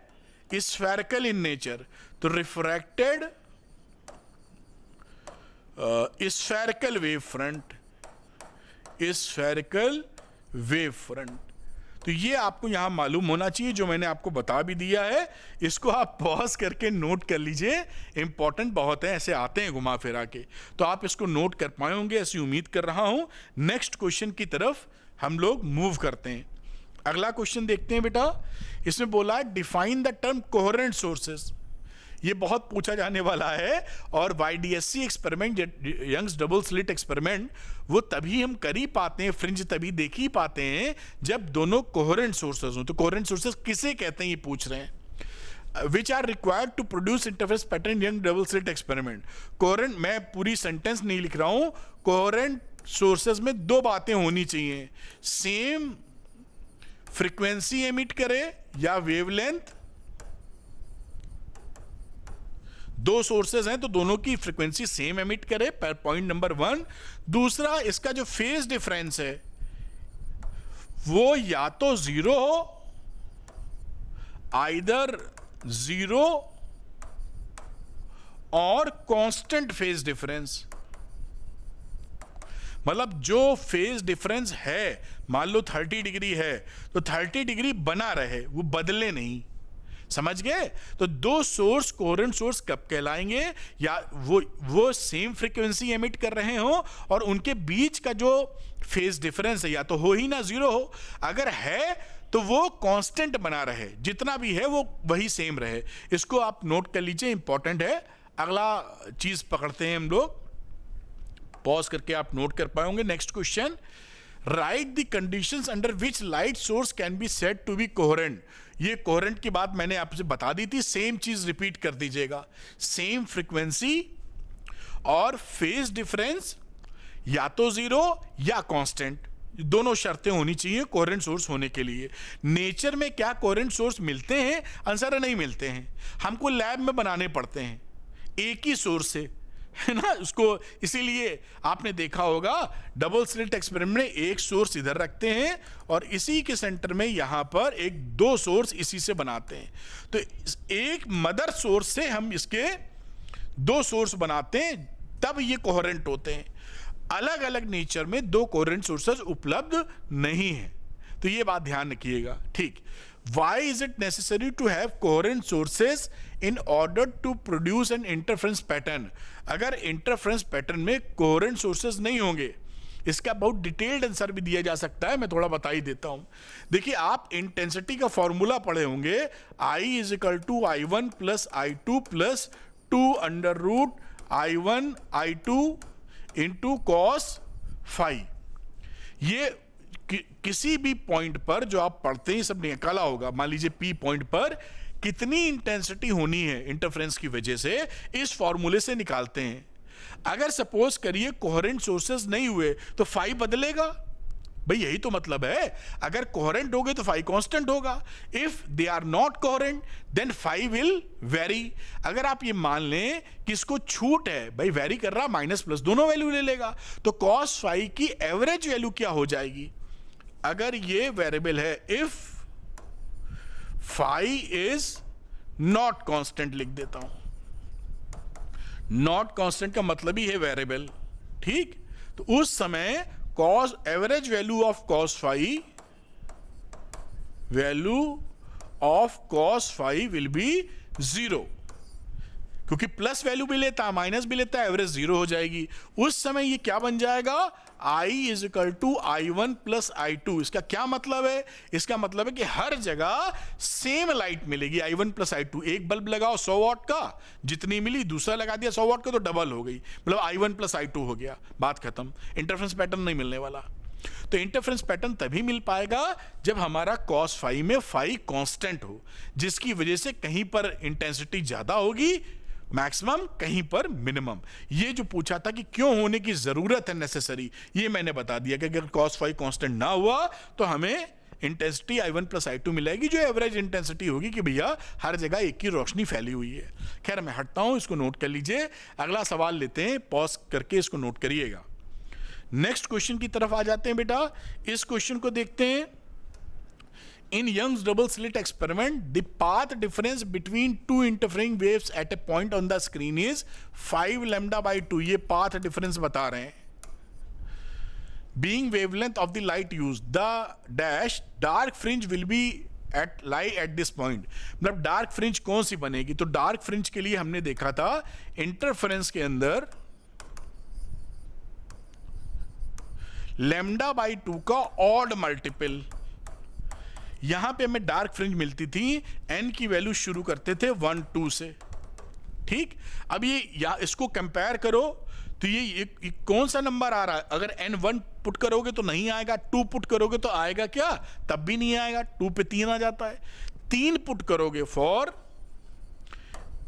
Speaker 1: Spherical in nature. तो refracted spherical wave front, spherical wave front. तो ये आपको यहां मालूम होना चाहिए, जो मैंने आपको बता भी दिया है। इसको आप पॉज करके नोट कर लीजिए, इंपॉर्टेंट बहुत है, ऐसे आते हैं घुमा फिरा के। तो आप इसको नोट कर पाए होंगे, ऐसी उम्मीद कर रहा हूं। नेक्स्ट क्वेश्चन की तरफ हम लोग मूव करते हैं। अगला क्वेश्चन देखते हैं बेटा। इसमें बोला है define the term coherent sources. ये बहुत पूछा जाने वाला है और YDSC experiment, Young's double slit experiment, वो तभी हम कर ही पाते हैं, फ्रिंज तभी देख ही पाते हैं जब दोनों कोहेरेंट सोर्सेस हो। तो कोहेरेंट सोर्सेस किसे कहते हैं ये पूछ रहे हैं। Which are required to produce interference pattern Young double slit experiment. Coherent, मैं पूरी सेंटेंस नहीं लिख रहा हूं, कोहेरेंट सोर्सेस में दो बातें होनी चाहिए, सेम फ्रीक्वेंसी एमिट करे या वेवलेंथ। दो सोर्सेज हैं तो दोनों की फ्रीक्वेंसी सेम एमिट करे, पॉइंट नंबर 1। दूसरा, इसका जो फेज डिफरेंस है वो या तो 0 हो, आइदर 0 और कांस्टेंट फेज डिफरेंस। मतलब जो फेज डिफरेंस है, मान लो 30 डिग्री है तो 30 डिग्री बना रहे, वो बदले नहीं। समझ गए? तो दो सोर्स कोहेरेंट सोर्स कब कहलाएंगे? या वो सेम फ्रीक्वेंसी एमिट कर रहे हो और उनके बीच का जो फेज डिफरेंस है या तो हो ही ना 0 हो, अगर है तो वो कांस्टेंट बना रहे, जितना भी है वो वही सेम रहे। इसको आप नोट कर लीजिए, इंपॉर्टेंट है। अगला चीज पकड़ते हैं हम लोग, पॉज करके आप नोट कर पाएंगे। Next question, write the conditions under which light source can be said to be coherent. ये कोहेरेंट की बात मैंने आपसे बता दी थी, सेम चीज रिपीट कर दीजिएगा। सेम फ्रीक्वेंसी और फेज डिफरेंस या तो 0 या कांस्टेंट, दोनों शर्तें होनी चाहिए कोहेरेंट सोर्स होने के लिए। नेचर में क्या कोहेरेंट सोर्स मिलते हैं? आंसर नहीं मिलते हैं, हमको लैब में बनाने पड़ते हैं एक ही सोर्स से, है ना। उसको इसीलिए आपने देखा होगा डबल स्लिट एक्सपेरिमेंट में एक सोर्स इधर रखते हैं और इसी के सेंटर में यहां पर एक दो सोर्स इसी से बनाते हैं। तो एक मदर सोर्स से हम इसके दो सोर्स बनाते हैं, तब ये कोहेरेंट होते हैं। अलग अलग नेचर में दो कोहेरेंट सोर्सेज उपलब्ध नहीं है, तो ये बात ध्यान रखिएगा। ठीक, why is it necessary to have coherent sources in order to produce an interference pattern? अगर इंटरफेरेंस पैटर्न में कोहेरेंट सोर्सेज नहीं होंगे, इसका बहुत डिटेल्ड आंसर भी दिया जा सकता है, मैं थोड़ा बता ही देता हूं। देखिए, आप इंटेंसिटी का फॉर्मूला पढ़े होंगे, I = I1 + I2 + 2 √ I1 I2 × cos phi। ये किसी भी पॉइंट पर जो आप पढ़ते हैं सब निकाला होगा। मान लीजिए P पॉइंट पर कितनी इंटेंसिटी होनी है इंटरफेरेंस की वजह से, इस फॉर्मूले से निकालते हैं। अगर सपोज करिए कोहेरेंट सोर्सेज नहीं हुए तो फाई बदलेगा, भाई यही तो मतलब है। अगर कोहेरेंट हो गए तो फाई कांस्टेंट होगा। If they are not coherent then phi will vary. अगर आप ये मान लें कि इसको छूट है, भाई वेरी कर रहा, माइनस प्लस दोनों वैल्यू ले लेगा, तो कॉस फाई की एवरेज वैल्यू क्या हो जाएगी? अगर ये वेरिएबल है, if phi is not constant, लिख देता हूं। नॉट कांस्टेंट का मतलब ही है वेरिएबल, ठीक। तो उस समय cos average value of cos phi, value of cos phi will be 0, क्योंकि प्लस वैल्यू भी लेता है माइनस भी लेता है, एवरेज 0 हो जाएगी। उस समय ये क्या बन जाएगा? I = I1 + I2। इसका क्या मतलब है? इसका मतलब है कि हर जगह सेम लाइट मिलेगी, I1 + I2। एक बल्ब लगाओ 100 वाट का, जितनी मिली, दूसरा लगा दिया 100 वाट का तो डबल हो गई, मतलब I1 + I2 हो गया, बात खत्म। इंटरफेरेंस पैटर्न नहीं मिलने वाला। तो इंटरफेरेंस पैटर्न तभी मिल पाएगा जब हमारा cos फाई में फाई कांस्टेंट हो, जिसकी वजह से कहीं पर इंटेंसिटी ज्यादा होगी मैक्सिमम, कहीं पर मिनिमम। ये जो पूछा था कि क्यों होने की जरूरत है नेसेसरी, ये मैंने बता दिया कि अगर cos फाई कांस्टेंट ना हुआ तो हमें इंटेंसिटी I1 प्लस I2 मिलेगी, जो एवरेज इंटेंसिटी होगी कि भैया हर जगह एक की रोशनी फैली हुई है। खैर मैं हटता हूं, इसको नोट कर लीजिए। अगला सवाल लेते हैं, पॉज करके इसको नोट करिएगा। नेक्स्ट क्वेश्चन की तरफ आ जाते हैं बेटा। इस क्वेश्चन को देखते हैं। In Young's double slit experiment, the path difference between two interfering waves at a point on the screen is 5 lambda by 2. ये path difference बता रहे हैं। Being wavelength of the light used, the dash dark fringe will be lie at this point. मतलब dark fringe कौन सी बनेगी? तो dark fringe के लिए हमने देखा था interference के अंदर lambda by 2 का odd multiple। यहां पे हमें डार्क फ्रिंज मिलती थी, n की वैल्यू शुरू करते थे 1 2 से। ठीक, अब ये इसको कंपेयर करो तो ये कौन सा नंबर आ रहा है? अगर n1 पुट करोगे तो नहीं आएगा, 2 पुट करोगे तो आएगा क्या? तब भी नहीं आएगा, 2 पे 3 आ जाता है। 3 पुट करोगे for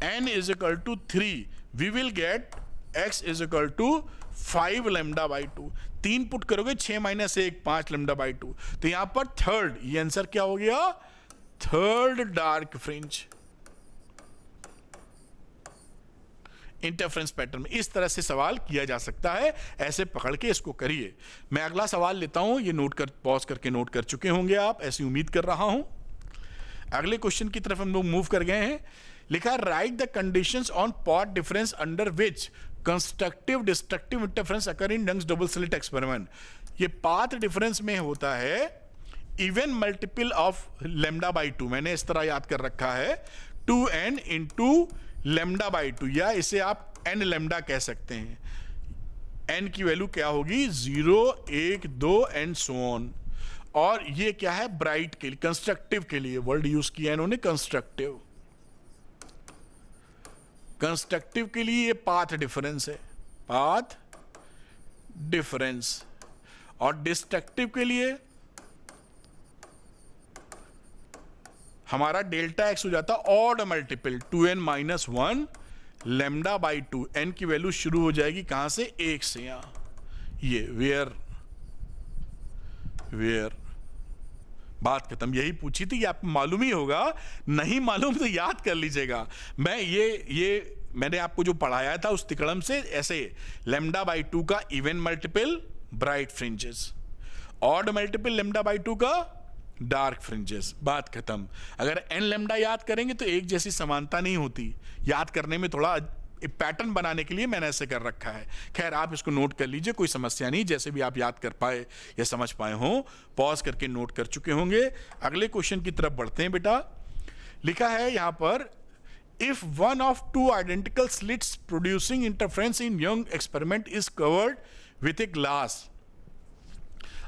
Speaker 1: n is equal to 3, we will get x is equal to 5 lambda by 2। 3 put करोगे 6 माइनस 1 5 लैम्डा बाई 2। तो यहां पर थर्ड, ये आंसर क्या हो गया? Third dark fringe interference pattern में। इस तरह से सवाल किया जा सकता है, ऐसे पकड़ के इसको करिए। मैं अगला सवाल लेता हूं, ये नोट कर, पॉज करके नोट कर चुके होंगे आप, ऐसी उम्मीद कर रहा हूं। अगले क्वेश्चन की तरफ हम लोग मूव कर गए हैं। लिखा write the conditions on path difference under which constructive destructive interference occur in Young's double slit experiment. ये पाथ डिफरेंस में होता है even multiple of lambda by 2। मैंने इस तरह याद कर रखा है 2n इंटू लैम्डा बाई 2, या इसे आप n लैम्डा कह सकते हैं। n की वैल्यू क्या होगी? 0 1 2 एंड सो ऑन। और ये क्या है? ब्राइट के लिए, कंस्ट्रक्टिव के लिए वर्ड यूज किया इन्होंने, कंस्ट्रक्टिव। कंस्ट्रक्टिव के लिए ये पाथ डिफरेंस है, पाथ डिफरेंस। और डिस्ट्रक्टिव के लिए हमारा डेल्टा एक्स हो जाता odd multiple 2n minus 1 lambda by 2। n की वैल्यू शुरू हो जाएगी कहां से? 1 से। यहां ये वेयर बात खत्म। यही पूछी थी, आपको मालूम ही होगा, नहीं मालूम तो याद कर लीजिएगा। मैं ये मैंने आपको जो पढ़ाया था उस तिकड़म से, ऐसे लैम्डा बाई 2 का even multiple bright fringes, odd multiple lambda by 2 का डार्क फ्रिंजेस। बात खत्म। अगर n लैम्डा याद करेंगे तो एक जैसी समानता नहीं होती, याद करने में थोड़ा पैटर्न बनाने के लिए मैंने ऐसे कर रखा है। खैर आप इसको नोट कर लीजिए, कोई समस्या नहीं, जैसे भी आप याद कर पाए या समझ पाए हो। पॉज करके नोट कर चुके होंगे। अगले क्वेश्चन की तरफ बढ़ते हैं बेटा। लिखा है यहां पर if one of two identical slits producing interference in young experiment is covered with a glass.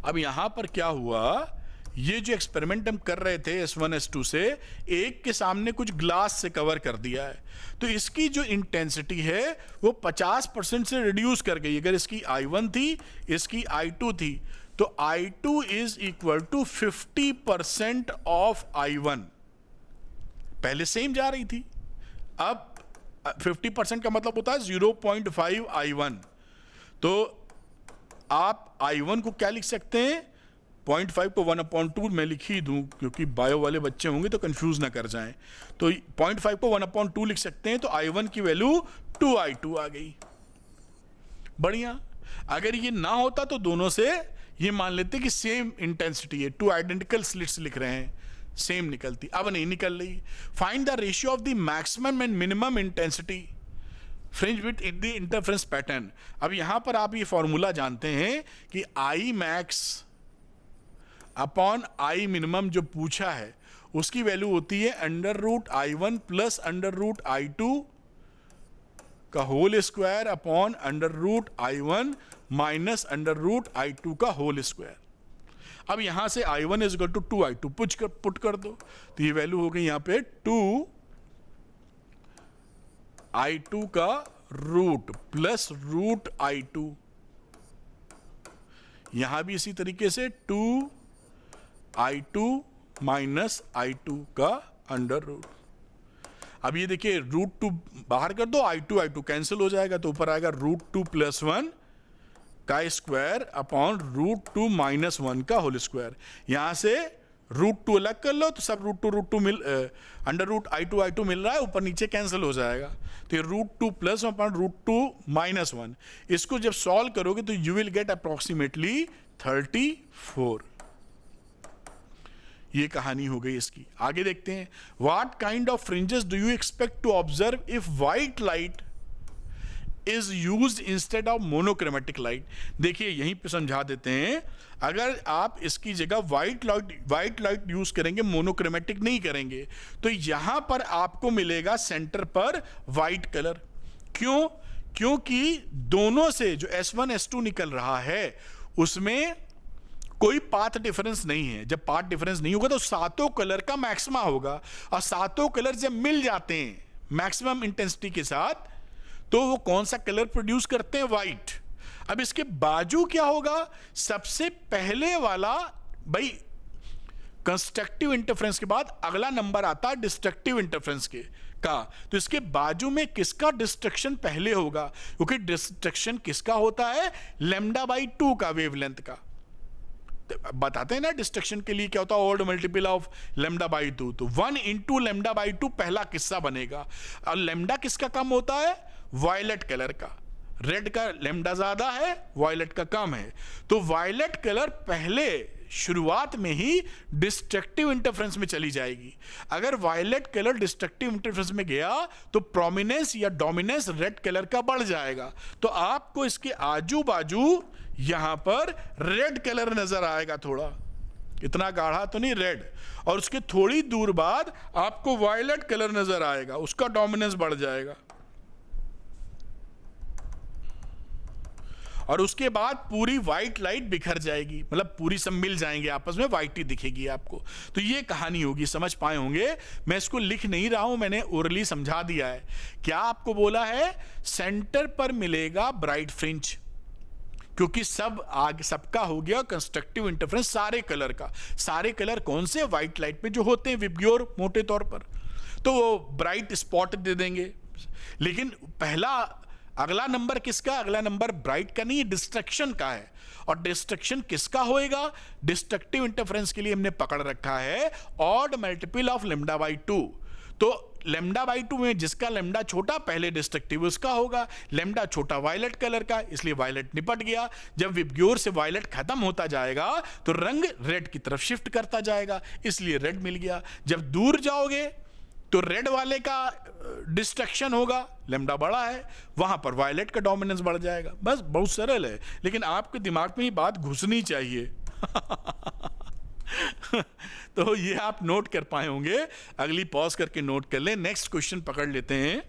Speaker 1: अब यहां पर क्या हुआ, ये जो एक्सपेरिमेंट हम कर रहे थे S1 S2 से, एक के सामने कुछ ग्लास से कवर कर दिया है, तो इसकी जो इंटेंसिटी है वो 50% से रिड्यूस कर गई। अगर इसकी I1 थी, इसकी I2 थी, तो I2 is equal to 50% of I1। पहले सेम जा रही थी, अब 50% का मतलब होता है 0.5 I1। तो आप I1 को क्या लिख सकते हैं? 0.5 को 1/2 मैं लिख ही दूं, क्योंकि बायो वाले बच्चे होंगे तो कंफ्यूज ना कर जाएं। तो 0.5 को 1/2 लिख सकते हैं, तो I1 की वैल्यू 2I2 आ गई। बढ़िया। अगर ये ना होता तो दोनों से ये मान लेते कि सेम इंटेंसिटी है, 2 आइडेंटिकल स्लिट्स लिख रहे हैं, सेम निकलती। अब नहीं निकल रही। Find the ratio of the maximum and minimum intensity fringe with in the interference pattern. अब यहां पर आप ये फॉर्मूला जानते हैं कि I max upon I minimum जो पूछा है उसकी वैल्यू होती है √I1 प्लस √I2 का whole square upon √I1 minus √I2 का होल स्क्वायर। अब यहां से I1 is equal to 2I2 put कर दो, तो ये वैल्यू हो गई यहां पे 2I2 का रूट प्लस √I2। यहां भी इसी तरीके से 2I2 माइनस I2 का अंडर रूट। अब ये देखिए √2 बाहर कर दो, I2 कैंसिल हो जाएगा, तो ऊपर आएगा √2 + 1 का स्क्वायर अपॉन √2 - 1 का होल स्क्वायर। यहां से √2 अलग कर लो तो सब √2 मिल अंडर रूट i2 मिल रहा है, ऊपर नीचे कैंसिल हो जाएगा। तो ये √2 प्लस √2 माइनस 1, इसको जब सॉल्व करोगे तो यू विल गेट अप्रोक्सीमेटली 34। ये कहानी हो गई इसकी। आगे देखते हैं, what kind of fringes do you expect to observe if white light is used instead of monochromatic light. देखिए यहीं पे समझा देते हैं, अगर आप इसकी जगह व्हाइट लाइट यूज करेंगे, मोनोक्रोमेटिक नहीं करेंगे, तो यहां पर आपको मिलेगा सेंटर पर व्हाइट कलर। क्यों? क्योंकि दोनों से जो S1 S2 निकल रहा है उसमें कोई पाथ डिफरेंस नहीं है। जब पाथ डिफरेंस नहीं होगा तो सातों कलर का मैक्सिमा होगा, और सातों कलर जब मिल जाते हैं मैक्सिमम इंटेंसिटी के साथ तो वो कौन सा कलर प्रोड्यूस करते हैं? व्हाइट। अब इसके बाजू क्या होगा? सबसे पहले वाला, भाई कंस्ट्रक्टिव इंटरफेरेंस के बाद अगला नंबर आता है डिस्ट्रक्टिव इंटरफेरेंस का, तो इसके बाजू में किसका डिस्ट्रक्शन पहले होगा? क्योंकि डिस्ट्रक्शन किसका होता है? λ/2 का, वेवलेंथ का। बताते हैं ना डिस्ट्रक्शन के लिए क्या होता है, ऑड मल्टीपल ऑफ λ/2, तो 1 × λ/2 पहला किस्सा बनेगा। और लैम्डा किसका कम होता है? वायलेट कलर का। रेड का लैम्डा ज्यादा है, वायलेट का कम है, तो वायलेट कलर पहले शुरुआत में ही डिस्ट्रक्टिव इंटरफेरेंस में चली जाएगी। अगर वायलेट कलर डिस्ट्रक्टिव इंटरफेरेंस में गया तो प्रोमिनेंस या डोमिनेंस रेड कलर का बढ़ जाएगा, तो आपको इसके आजू बाजू यहां पर रेड कलर नजर आएगा, थोड़ा, इतना गाढ़ा तो नहीं, रेड, और उसके थोड़ी दूर बाद आपको वायलेट कलर नजर आएगा, उसका डोमिनेंस बढ़ जाएगा, और उसके बाद पूरी व्हाइट लाइट बिखर जाएगी, मतलब पूरी सब मिल जाएंगे आपस में, व्हाइट ही दिखेगी आपको। तो ये कहानी होगी, समझ पाए होंगे। मैं इसको लिख नहीं रहा हूं, मैंने ओरली समझा दिया है। क्या आपको बोला है? सेंटर पर मिलेगा ब्राइट फ्रिंज, क्योंकि सबका हो गया कंस्ट्रक्टिव इंटरफेरेंस सारे कलर का। सारे कलर कौन से? व्हाइट लाइट में जो होते हैं विबग्योर मोटे तौर पर, तो वो ब्राइट स्पॉट दे देंगे। लेकिन अगला नंबर किसका? अगला नंबर ब्राइट का नहीं, डिस्ट्रक्शन का है। और डिस्ट्रक्शन किसका होएगा? डिस्ट्रक्टिव इंटरफेरेंस के लिए हमने पकड़ रखा है ऑड मल्टीपल ऑफ λ/2। तो λ/2 में जिसका लैम्डा छोटा पहले डिस्ट्रक्टिव उसका होगा, लैम्डा छोटा वायलेट कलर का, इसलिए वायलेट निपट गया। जब विबग्योर से वायलेट खत्म होता जाएगा तो रंग रेड की तरफ शिफ्ट करता जाएगा, इसलिए रेड मिल गया। जब दूर जाओगे तो रेड वाले का डिस्ट्रक्शन होगा, लैम्डा बड़ा है, वहां पर वायलेट का डोमिनेंस बढ़ जाएगा। बस बहुत सरल है, लेकिन आपके दिमाग में ये बात घुसनी चाहिए। तो ये आप नोट कर पाए होंगे, अगली पॉज करके नोट कर ले। नेक्स्ट क्वेश्चन पकड़ लेते हैं।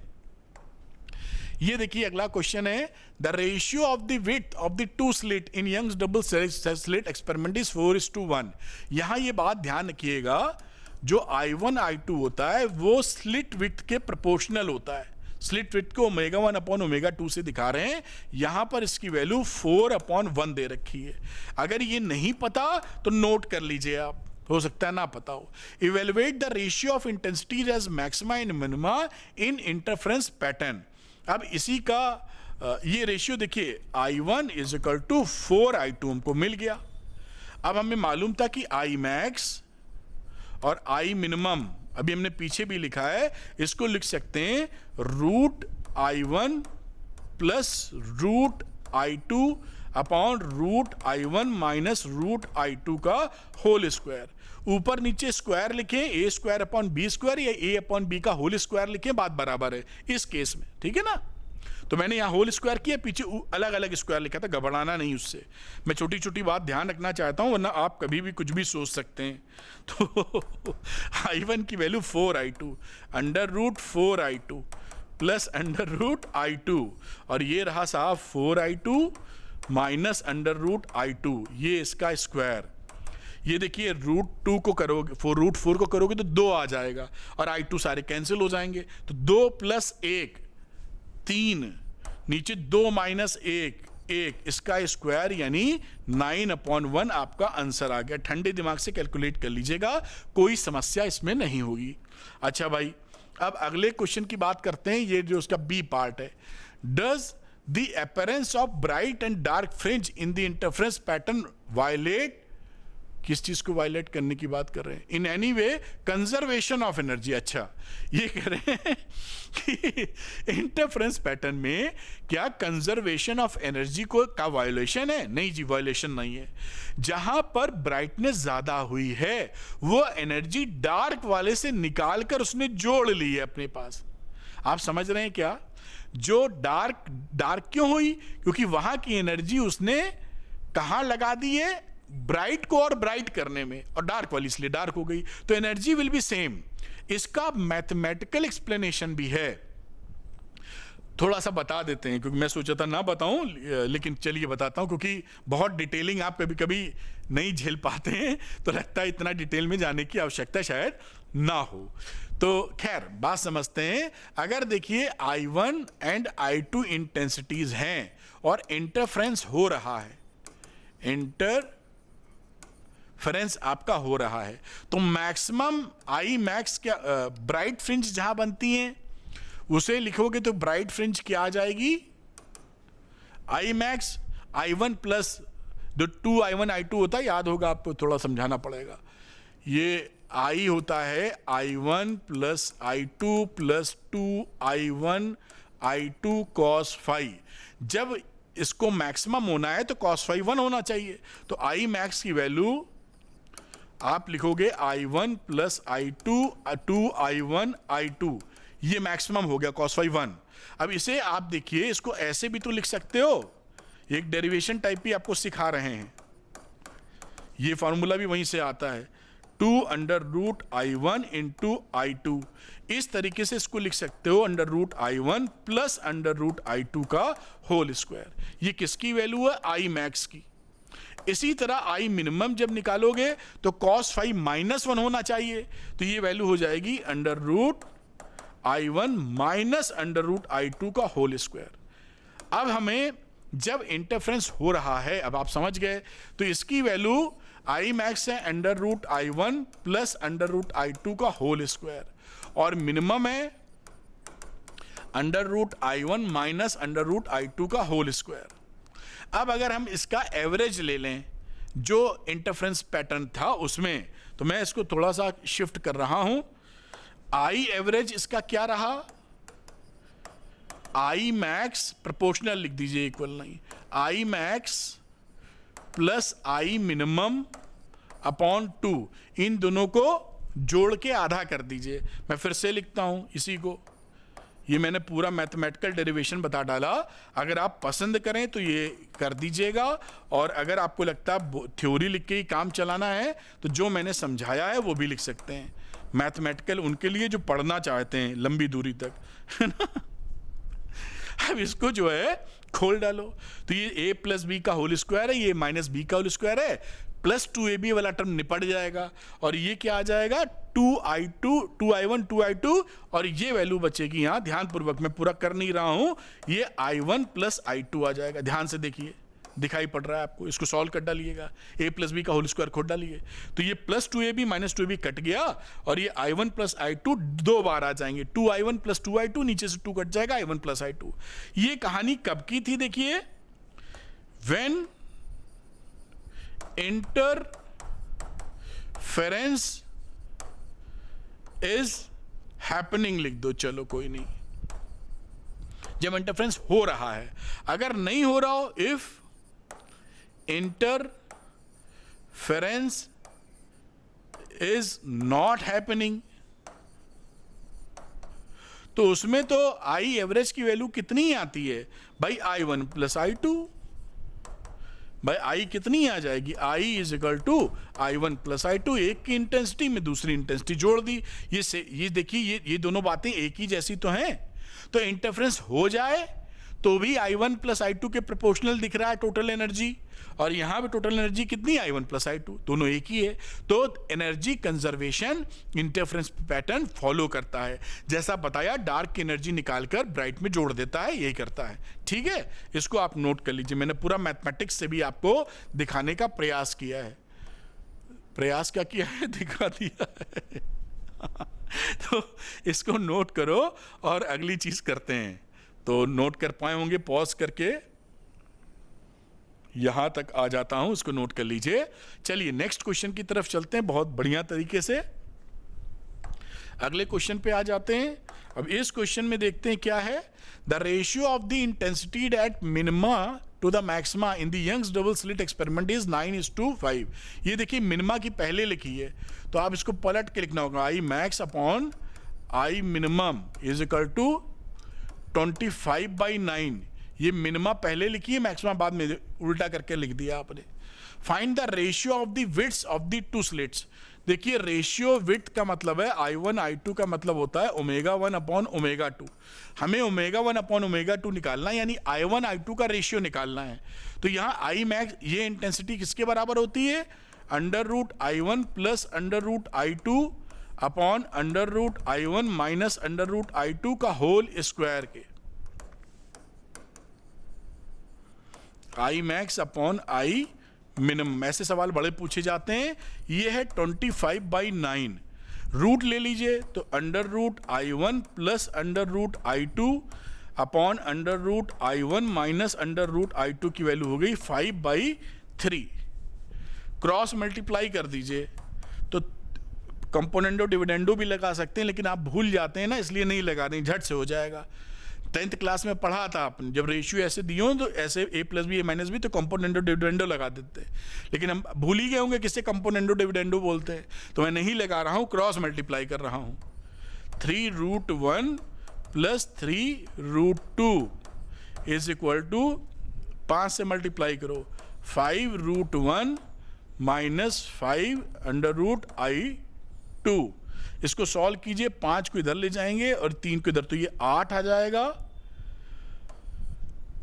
Speaker 1: ये देखिए अगला क्वेश्चन है, the ratio of the width of the two slit in Young's double slit experiment is 4:1। यहां ये बात ध्यान रखिएगा, जो I1 I2 होता है वो स्लिट विड्थ के प्रोपोर्शनल होता है। स्लिट विड्थ को ω1/ω2 से दिखा रहे हैं, यहां पर इसकी वैल्यू 4/1 दे रखी है। अगर ये नहीं पता तो नोट कर लीजिए आप, हो सकता है ना पता हो। Evaluate the ratio of intensity as maxima and minima in interference pattern. अब इसी का ये रेशियो देखिए, I1 = 4I2 हमको मिल गया। अब हमें मालूम था कि I max और I minimum, अभी हमने पीछे भी लिखा है, इसको लिख सकते हैं √I1 + √I2 upon √I1 minus √I2 का होल स्क्वायर। ऊपर नीचे स्क्वायर लिखें, A² या A/B का होल स्क्वायर लिखें, बात बराबर है इस केस में, ठीक है ना। तो मैंने यहां होल स्क्वायर किया, पीछे अलग अलग स्क्वायर लिखा था, घबराना नहीं उससे। मैं छोटी छोटी बात ध्यान रखना चाहता हूं, वरना आप कभी भी कुछ भी सोच सकते हैं। तो I1 की value 4I2 √4I2 plus √I2, और ये रहा साहब 4I2 माइनस √I2, ये इसका स्क्वायर। ये देखिए √2 को करोगे, √4 को करोगे तो 2 आ जाएगा, और I2 सारे कैंसिल हो जाएंगे, तो 2 + 1 3, नीचे 2 - 1 इसका स्क्वायर, यानी 9/1 आपका आंसर आ गया। ठंडे दिमाग से कैलकुलेट कर लीजिएगा, कोई समस्या इसमें नहीं होगी। अच्छा भाई, अब अगले क्वेश्चन की बात करते हैं, ये जो उसका बी पार्ट है। Does the appearance of bright and dark fringe in the interference pattern violate किस चीज को वायलेट करने की बात कर रहे हैं? In any way conservation of energy. अच्छा, ये कह रहे हैं कि इंटरफेरेंस पैटर्न में क्या कंजर्वेशन ऑफ एनर्जी को का वायोलेशन है? नहीं जी, वायोलेशन नहीं है। जहां पर ब्राइटनेस ज्यादा हुई है वो एनर्जी डार्क वाले से निकालकर उसने जोड़ ली है अपने पास। आप समझ रहे हैं क्या? जो डार्क क्यों हुई? क्योंकि वहां की एनर्जी उसने कहां लगा दी है? ब्राइट को और ब्राइट करने में, और डार्क वाली इसलिए डार्क हो गई, तो एनर्जी विल बी सेम। इसका मैथमेटिकल एक्सप्लेनेशन भी है, थोड़ा सा बता देते हैं, क्योंकि मैं सोचा था ना बताऊं, लेकिन चलिए बताता हूं, क्योंकि बहुत डिटेलिंग आप कभी कभी नहीं झेल पाते हैं, तो लगता है इतना डिटेल में जाने की आवश्यकता शायद ना हो। तो खैर बात समझते हैं। अगर देखिए I1 एंड I2 इंटेंसिटीज हैं और इंटरफ्रेंस हो रहा है, इंटरफेरेंस आपका हो रहा है, तो मैक्सिमम आई मैक्स क्या ब्राइट फ्रिंज जहां बनती हैं उसे लिखोगे तो ब्राइट फ्रिंज क्या आ जाएगी? आई मैक्स I1 प्लस जो 2I1 I2 होता है, याद होगा आपको, थोड़ा समझाना पड़ेगा। ये I होता है I1 plus I2 plus 2I1 I2 cos phi। जब इसको मैक्सिमम होना है तो cos phi 1 होना चाहिए, तो I मैक्स की वैल्यू आप लिखोगे I1 plus I2 2I1 I2, ये मैक्सिमम हो गया cos phi 1। अब इसे आप देखिए, इसको ऐसे भी तो लिख सकते हो, एक डेरिवेशन टाइप भी आपको सिखा रहे हैं, ये फॉर्मूला भी वहीं से आता है, 2 under root I1 into I2। इस तरीके से इसको लिख सकते हो under root I1 plus under root I2 का होल स्क्वायर। ये किसकी वैल्यू है? I मैक्स की। इसी तरह I मिनिमम जब निकालोगे तो cos phi -1 होना चाहिए, तो ये वैल्यू हो जाएगी under root I1 minus under root I2 का होल स्क्वायर। अब हमें जब इंटरफ्रेंस हो रहा है, अब आप समझ गए, तो इसकी वैल्यू I मैक्स है under root I1 plus under root I2 का होल स्क्वायर, और मिनिमम है under root I1 minus under root I2 का होल स्क्वायर। अब अगर हम इसका एवरेज ले लें जो इंटरफ्रेंस पैटर्न था उसमें, तो मैं इसको थोड़ा सा शिफ्ट कर रहा हूं। I एवरेज इसका क्या रहा? I मैक्स प्रोपोर्शनल लिख दीजिए, इक्वल नहीं, I max plus I minimum upon 2, इन दोनों को जोड़ के आधा कर दीजिए। मैं फिर से लिखता हूं इसी को, ये मैंने पूरा मैथमेटिकल डेरिवेशन बता डाला। अगर आप पसंद करें तो ये कर दीजिएगा, और अगर आपको लगता है थ्योरी लिख के ही काम चलाना है तो जो मैंने समझाया है वो भी लिख सकते हैं। मैथमेटिकल उनके लिए जो पढ़ना चाहते हैं लंबी दूरी तक, है ना। अब इसको जो है खोल डालो, तो ये a प्लस बी का होल स्क्वायर है, ये माइनस बी का होल स्क्वायर है, प्लस 2ab वाला टर्म निपट जाएगा, और ये क्या आ जाएगा? 2I1 2I2, और ये वैल्यू बचेगी यहाँ, ध्यानपूर्वक मैं पूरा कर नहीं रहा हूं, ये I1 प्लस I2 आ जाएगा। ध्यान से देखिए, दिखाई पड़ रहा है आपको, इसको सॉल्व कर डालिएगा, a प्लस बी का होल स्क्वायर खोल डालिए, तो ये plus 2ab minus 2ab cut गया, और ये I1 प्लस I2 दो बार आ जाएंगे, 2I1 प्लस 2I2, नीचे से 2 कट जाएगा, I1 प्लस I2। ये कहानी कब की थी? देखिए, व्हेन इंटरफेरेंस इज हैपनिंग लिख दो, चलो कोई नहीं, जब इंटरफेरेंस हो रहा है। अगर नहीं हो रहा हो, if interference is not happening, तो उसमें तो I एवरेज की वैल्यू कितनी आती है भाई? I1 प्लस I2, भाई I कितनी आ जाएगी? I is equal to I1 plus I2, एक की इंटेंसिटी में दूसरी इंटेंसिटी जोड़ दी। ये देखिए, ये दोनों बातें एक ही जैसी तो हैं, तो इंटरफेरेंस हो जाए तो भी I1 प्लस I2 के प्रोपोर्शनल दिख रहा है टोटल एनर्जी, और यहां पे टोटल एनर्जी कितनी? I1 प्लस I2, दोनों एक ही है। तो energy conservation interference pattern follow करता है, जैसा बताया, डार्क एनर्जी निकालकर ब्राइट में जोड़ देता है, यही करता है। ठीक है, इसको आप नोट कर लीजिए, मैंने पूरा मैथमेटिक्स से भी आपको दिखाने का प्रयास किया है। प्रयास क्या किया है? दिखा दिया है। तो इसको नोट करो और अगली चीज करते हैं। तो नोट कर पाए होंगे पॉज करके, यहां तक आ जाता हूं, इसको नोट कर लीजिए। चलिए नेक्स्ट क्वेश्चन की तरफ चलते हैं बहुत बढ़िया तरीके से। अगले क्वेश्चन पे आ जाते हैं। अब इस क्वेश्चन में देखते हैं क्या है। The ratio of the intensity at minima to the maxima in the Young's double slit experiment is 9:5। ये देखिए मिनिमा की पहले लिखी है, तो आप इसको पलट के लिखना होगा। I max upon I minimum is equal to 25/9। ये मिनिमा पहले लिखी है, मैक्सिमा बाद में उल्टा करके लिख दिया आपने। Find the ratio of the widths of the two slits. देखिए रेशियो विड्थ का मतलब है I1 I2 का मतलब होता है ω1 अपॉन ω2। हमें ω1 अपॉन ω2 निकालना है, यानी I1 I2 का रेशियो निकालना है। तो यहाँ आई मैक्स, ये इंटेंसिटी किसके बराबर होती है, √I1 plus √I2 upon √I1 minus √I2 का होल स्क्वायर के। आई मैक्स अपॉन आई मिनिमम, ऐसे सवाल बड़े पूछे जाते हैं। ये है 25/9। रूट ले लीजिए तो √I1 plus √I2 upon √I1 minus √I2 की वैल्यू हो गई 5/3। क्रॉस मल्टीप्लाई कर दीजिए तो कंपोनेंडो डिविडेंडो भी लगा सकते हैं, लेकिन आप भूल जाते हैं ना, इसलिए नहीं लगा रहे, झट से हो जाएगा। 10th क्लास में पढ़ा था आपने, जब रेशियो ऐसे दिए हो तो ऐसे a+b a-b तो कंपोनेंडो डिविडेंडो लगा देते हैं, लेकिन हम भूल ही गए होंगे किससे कंपोनेंडो डिविडेंडो बोलते हैं, तो मैं नहीं लगा रहा हूँ, क्रॉस मल्टीप्लाई कर रहा हूँ। 3√1 प्लस 3√2 इज इक्वल टू 5 से मल्टीप्लाई करो 5√1 माइनस 5√I2। इसको सॉल्व कीजिए, 5 को इधर ले जाएंगे और 3 को इधर, तो ये 8 आ जाएगा।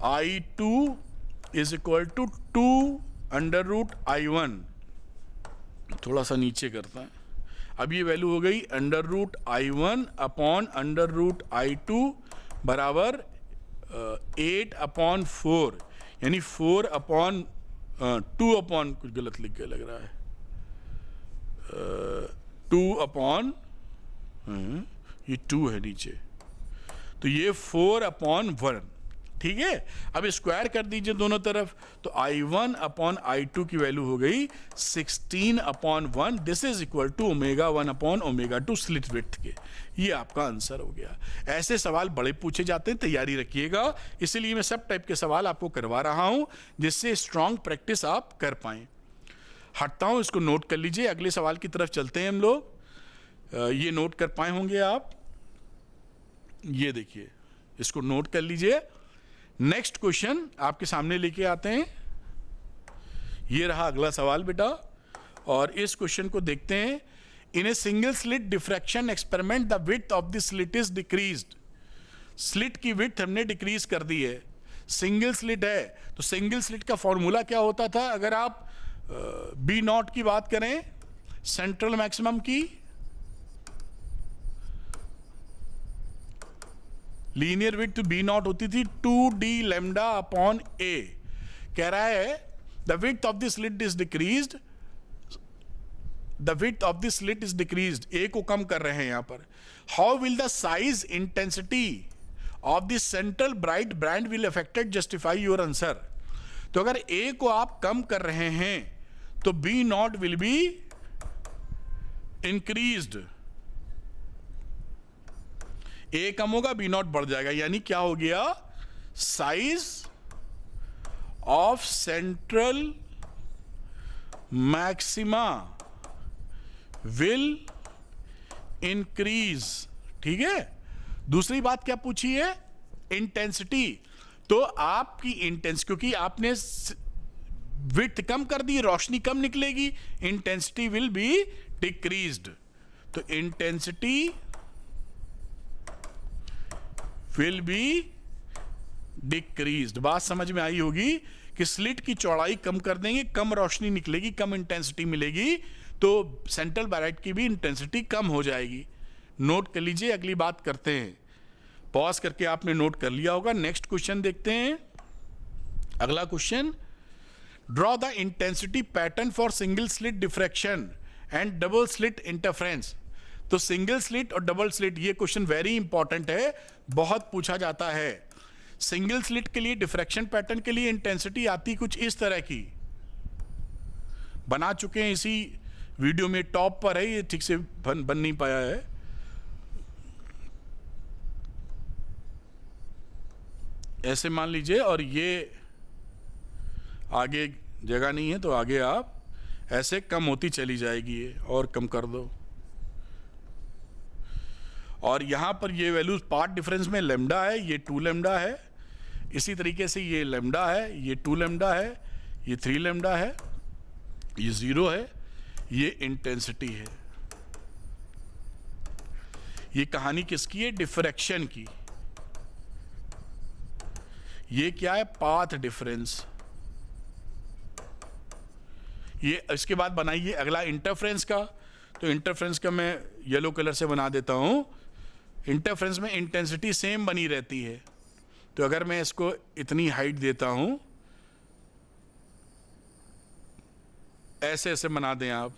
Speaker 1: I2 is equal to 2√I1। थोड़ा सा नीचे करता है। अब ये वैल्यू हो गई √I1 अपॉन √I2 बराबर 8/4, यानी 4/2 अपॉन, कुछ गलत लिख के लग रहा है, 2 अपॉन, ये 2 है नीचे, तो ये 4/1, ठीक है। अब स्क्वायर कर दीजिए दोनों तरफ, तो I1 अपॉन I2 की वैल्यू हो गई 16/1। This is equal to ω1 upon ω2 slit width के। ये आपका आंसर हो गया। ऐसे सवाल बड़े पूछे जाते हैं, तैयारी रखिएगा। इसीलिए मैं सब टाइप के सवाल आपको करवा रहा हूं, जिससे स्ट्रांग प्रैक्टिस आप कर पाएं। हटता हूं, इसको नोट कर लीजिए। अगले सवाल की तरफ चलते हैं हम लोग। ये नोट कर पाए होंगे आप, ये देखिए, इसको नोट कर लीजिए। नेक्स्ट क्वेश्चन आपके सामने लेके आते हैं। ये रहा अगला सवाल बेटा, और इस क्वेश्चन को देखते हैं। In a single slit diffraction experiment the width of the slit is decreased. Slit की विड्थ हमने डिक्रीज कर दी है। सिंगल स्लिट है, तो सिंगल स्लिट का फॉर्मूला क्या होता था? अगर आप B0 की बात करें, सेंट्रल मैक्सिमम की, लीनियर विड्थ B0 होती थी 2d लैम्डा अपॉन a। कह रहा है the width of the slit is decreased, the width of the slit is decreased, a को कम कर रहे हैं यहां पर। How will the size intensity of the central bright band will affected, justify your answer. तो अगर a को आप कम कर रहे हैं तो B0 will be increased. A कम होगा, B0 बढ़ जाएगा, यानी क्या हो गया? Size of central maxima will increase. ठीक है। दूसरी बात क्या पूछी है? इंटेंसिटी। तो आपकी इंटेंस, क्योंकि आपने विड्थ कम कर दी, रोशनी कम निकलेगी, इंटेंसिटी विल बी डिक्रीज्ड। तो इंटेंसिटी विल बी डिक्रीज्ड। बात समझ में आई होगी कि स्लिट की चौड़ाई कम कर देंगे, कम रोशनी निकलेगी, कम इंटेंसिटी मिलेगी, तो सेंट्रल ब्राइट की भी इंटेंसिटी कम हो जाएगी। नोट कर लीजिए, अगली बात करते हैं। पॉज करके आपने नोट कर लिया होगा। नेक्स्ट क्वेश्चन देखते हैं। अगला question, draw the intensity pattern for single slit diffraction and double slit interference. तो सिंगल स्लिट और डबल स्लिट, ये क्वेश्चन वेरी इंपॉर्टेंट है, बहुत पूछा जाता है। सिंगल स्लिट के लिए डिफ्रैक्शन पैटर्न के लिए इंटेंसिटी आती कुछ इस तरह की, बना चुके हैं इसी वीडियो में, टॉप पर है, ये ठीक से बन नहीं पाया है। ऐसे मान लीजिए, और ये आगे जगह नहीं है तो आगे आप ऐसे कम होती चली जाएगी, ये और कम कर दो, और यहां पर ये वैल्यू पाथ डिफरेंस में लैम्डा है, ये 2 लैम्डा है, इसी तरीके से ये लैम्डा है, ये 2 लैम्डा है, ये 3 लैम्डा है, ये 0 है, ये इंटेंसिटी है। ये कहानी किसकी है? डिफ्रैक्शन की। ये क्या है? Path difference. ये इसके बाद बनाइए अगला इंटरफ्रेंस का, तो इंटरफ्रेंस का मैं येलो कलर से बना देता हूं। इंटरफ्रेंस में इंटेंसिटी सेम बनी रहती है, तो अगर मैं इसको इतनी हाइट देता हूं, ऐसे ऐसे बना दें आप,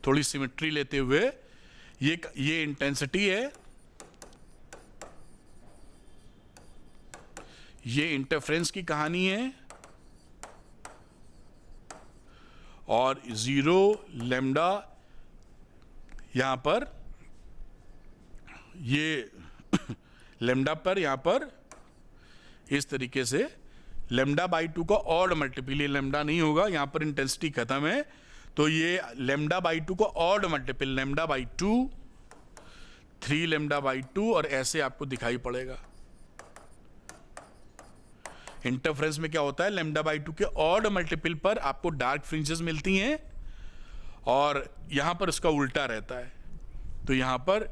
Speaker 1: थोड़ी सिमेट्री लेते हुए, ये इंटेंसिटी है, ये इंटरफ्रेंस की कहानी है, और 0 लैम्डा यहां पर, ये लैम्डा पर यहां पर इस तरीके से लैम्डा बाई 2 का ऑड मल्टीपल, ये लैम्डा नहीं होगा, यहां पर इंटेंसिटी खत्म है, तो ये लैम्डा बाई 2 का odd multiple, lambda by 2, 3 lambda by 2, और ऐसे आपको दिखाई पड़ेगा। इंटरफ्रेंस में क्या होता है? लैम्डा बाई 2 के ऑड मल्टीपल पर आपको डार्क फ्रिंजेस मिलती हैं, और यहां पर इसका उल्टा रहता है, तो यहां पर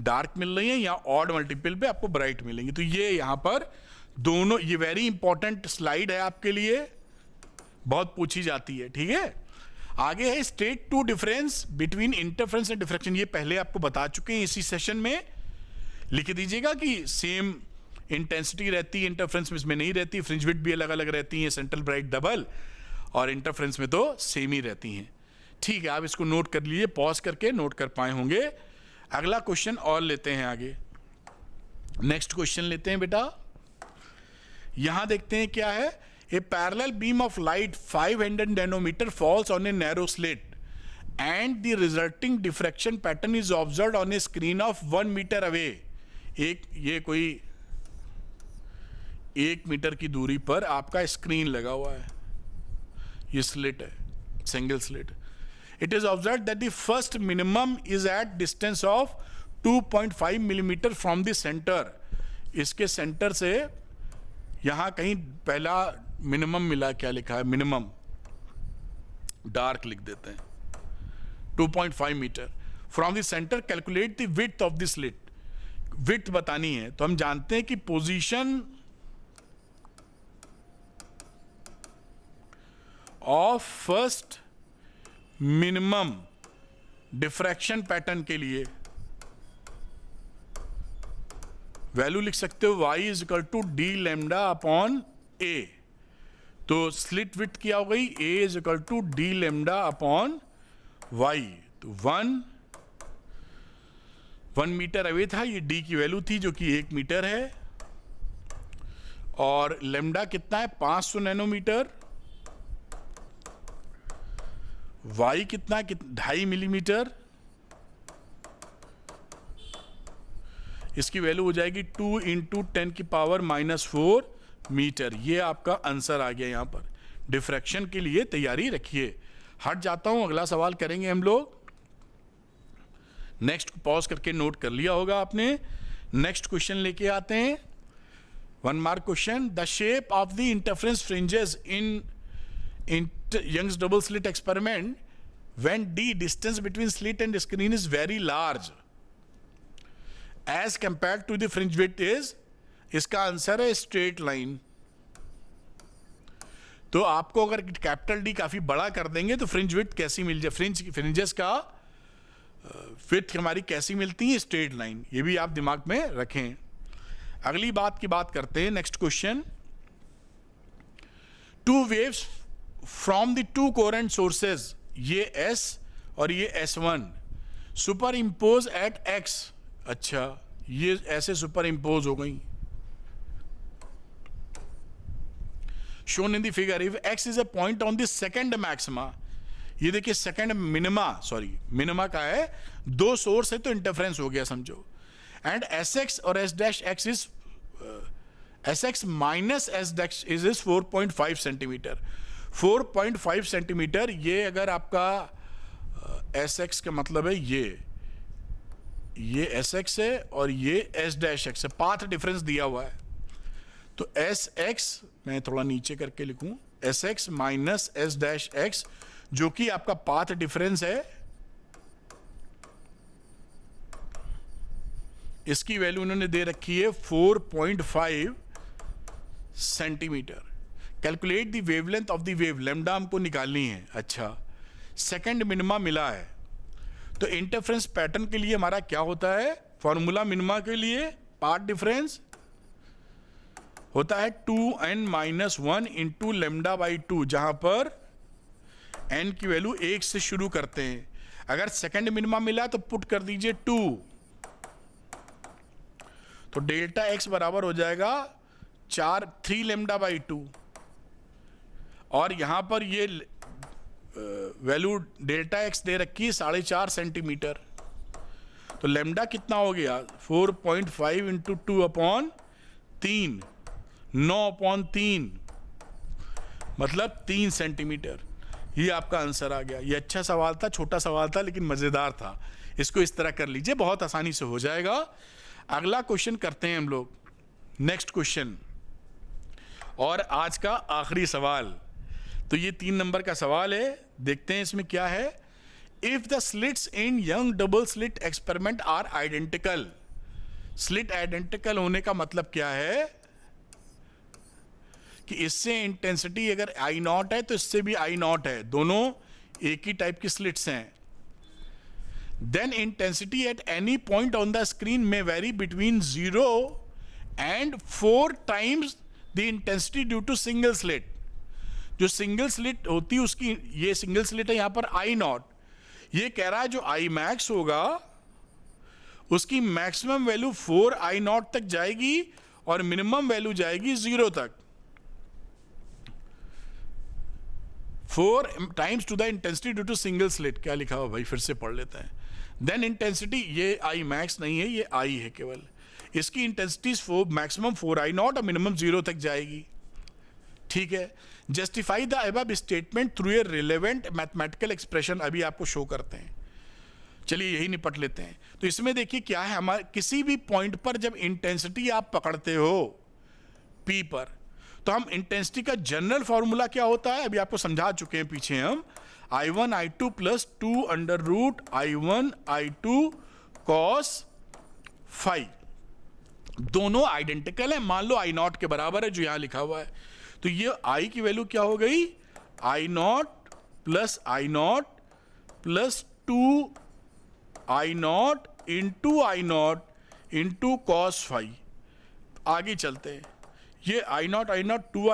Speaker 1: डार्क मिल रही है, यहां ऑड मल्टीपल पे आपको ब्राइट मिलेंगी। तो ये यहां पर दोनों, ये वेरी इंपॉर्टेंट स्लाइड है आपके लिए, बहुत पूछी जाती है, ठीक है। आगे है straight to difference between interference and diffraction. ये पहले आपको बता चुके हैं इसी सेशन में, लिख दीजिएगा कि सेम इंटेंसिटी रहती है इंटरफ्रेंस में, इसमें नहीं रहती, फ्रिंज विड्थ भी अलग अलग रहती है, सेंट्रल ब्राइट डबल, और इंटरफ्रेंस में तो सेम ही रहती हैं। ठीक है, आप इसको नोट कर लीजिए, पॉज करके नोट कर पाए होंगे। अगला क्वेश्चन और लेते हैं आगे, नेक्स्ट क्वेश्चन लेते हैं बेटा। यहां देखते हैं क्या है, a parallel beam of light 500 nanometre falls on a narrow slit and the resulting diffraction pattern is observed on a screen of 1 metre away. ये कोई 1 मीटर की दूरी पर आपका स्क्रीन लगा हुआ है, ये स्लिट है, single slit. It is observed that the first minimum is at distance of 2.5 millimeter from the center. इसके सेंटर से यहां कहीं पहला मिनिमम मिला, क्या लिखा है? मिनिमम डार्क लिख देते हैं, 2.5 metre from the centre. Calculate the width of the slit. Width बतानी है, तो हम जानते हैं कि position of first minimum diffraction pattern के लिए वैल्यू लिख सकते हो, y is equal to D lambda upon A. तो स्लिट विड्थ क्या हो गई? a is equal to D lambda upon y। तो 1 मीटर अवे था, ये d की वैल्यू थी जो कि 1 मीटर है, और लैम्डा कितना है? 500 नैनोमीटर। y कितना? 2.5 मिलीमीटर। इसकी वैल्यू हो जाएगी 2 × 10⁻⁻⁴ मीटर। ये आपका आंसर आ गया। यहां पर डिफ्रैक्शन के लिए तैयारी रखिए। हट जाता हूं, अगला सवाल करेंगे हम लोग। नेक्स्ट पॉज करके नोट कर लिया होगा आपने। नेक्स्ट क्वेश्चन लेके आते हैं, 1 mark question. The shape of the interference fringes in Young's double slit experiment when d distance between slit and screen is very large as compared to the fringe width is, इसका आंसर है स्ट्रेट लाइन। तो आपको अगर कैपिटल डी काफी बड़ा कर देंगे तो फ्रिंज विड्थ कैसी मिल जाए, फ्रिंजेस का विड्थ हमारी कैसी मिलती है? Straight line. ये भी आप दिमाग में रखें। अगली बात की बात करते हैं, next question. 2 waves from the 2 coherent sources, ये S और ये S1, super impose eight x, अच्छा ये ऐसे सुपर इम्पोज हो गई. shown in the figure if x is a point on the second maxima, ये देखिए सेकंड मिनिमा, सॉरी मिनिमा का है, दो सोर्स है तो इंटरफेरेंस हो गया समझो. एंड एस एक्स और S dash x is S x minus S dash is 4.5 centimetre. 4.5 centimetre, ये अगर आपका एस एक्स का मतलब है ये एस एक्स है और ये एस डैश एक्स है, पाथ डिफरेंस दिया हुआ है. तो एस एक्स मैं थोड़ा नीचे करके लिखूं, S x minus S dash x जो कि आपका पाथ डिफरेंस है, इसकी वैल्यू उन्होंने दे रखी है 4.5 centimetre. Calculate the wavelength of the wave, lambda हमको निकालनी है. अच्छा, सेकंड मिनिमा मिला है तो इंटरफेरेंस पैटर्न के लिए हमारा क्या होता है, फॉर्मूला मिनिमा के लिए पाथ डिफरेंस होता है 2n-1 इंटू लेमडा बाई 2, जहां पर n की वैल्यू 1 से शुरू करते हैं. अगर सेकंड मिनिमा मिला तो पुट कर दीजिए 2, तो डेल्टा x बराबर हो जाएगा 3 लेमडा बाई 2, और यहां पर ये वैल्यू डेल्टा x दे रखी है 4.5 सेंटीमीटर. तो लेमडा कितना हो गया 4.5 इंटू 2/3, 9/3 मतलब 3 सेंटीमीटर. ये आपका आंसर आ गया. ये अच्छा सवाल था, छोटा सवाल था लेकिन मज़ेदार था. इसको इस तरह कर लीजिए, बहुत आसानी से हो जाएगा. अगला क्वेश्चन करते हैं हम लोग, नेक्स्ट क्वेश्चन और आज का आखिरी सवाल. तो ये 3 नंबर का सवाल है, देखते हैं इसमें क्या है. If the slits in Young double slit experiment are identical. Slit identical होने का मतलब क्या है कि इससे इंटेंसिटी अगर आई नॉट है तो इससे भी आई नॉट है, दोनों एक ही टाइप की स्लिट्स हैं. Then intensity at any point on the screen may vary between 0 and 4 times the intensity due to single slit. जो सिंगल स्लिट होती है उसकी, ये सिंगल स्लिट है, यहां पर आई नॉट. ये कह रहा है जो आई मैक्स होगा उसकी मैक्सिमम वैल्यू 4 आई नॉट तक जाएगी और मिनिमम वैल्यू जाएगी 0 तक. 4 times to the intensity due to single slit. क्या लिखा हुआ भाई, फिर से पढ़ लेते हैं. देन इंटेंसिटी, ये आई मैक्स नहीं है, ये आई है केवल. इसकी इंटेंसिटी मैक्सिमम 4 आई नॉट और मिनिमम 0 तक जाएगी. ठीक है. Justify the above statement through a relevant mathematical expression. अभी आपको शो करते हैं, चलिए यही निपट लेते हैं. तो इसमें देखिए क्या है, हमारे किसी भी पॉइंट पर जब इंटेंसिटी आप पकड़ते हो P पर, तो हम इंटेंसिटी का जनरल फॉर्मूला क्या होता है अभी आपको समझा चुके हैं पीछे हम. I1 I2 plus 2 under root I1 I2 cos phi. दोनों आइडेंटिकल है, मान लो I नॉट के बराबर है जो यहां लिखा हुआ है. तो ये I की वैल्यू क्या हो गई, I not plus I not plus 2 I not into cos phi. आगे चलते हैं. ये I नॉट 2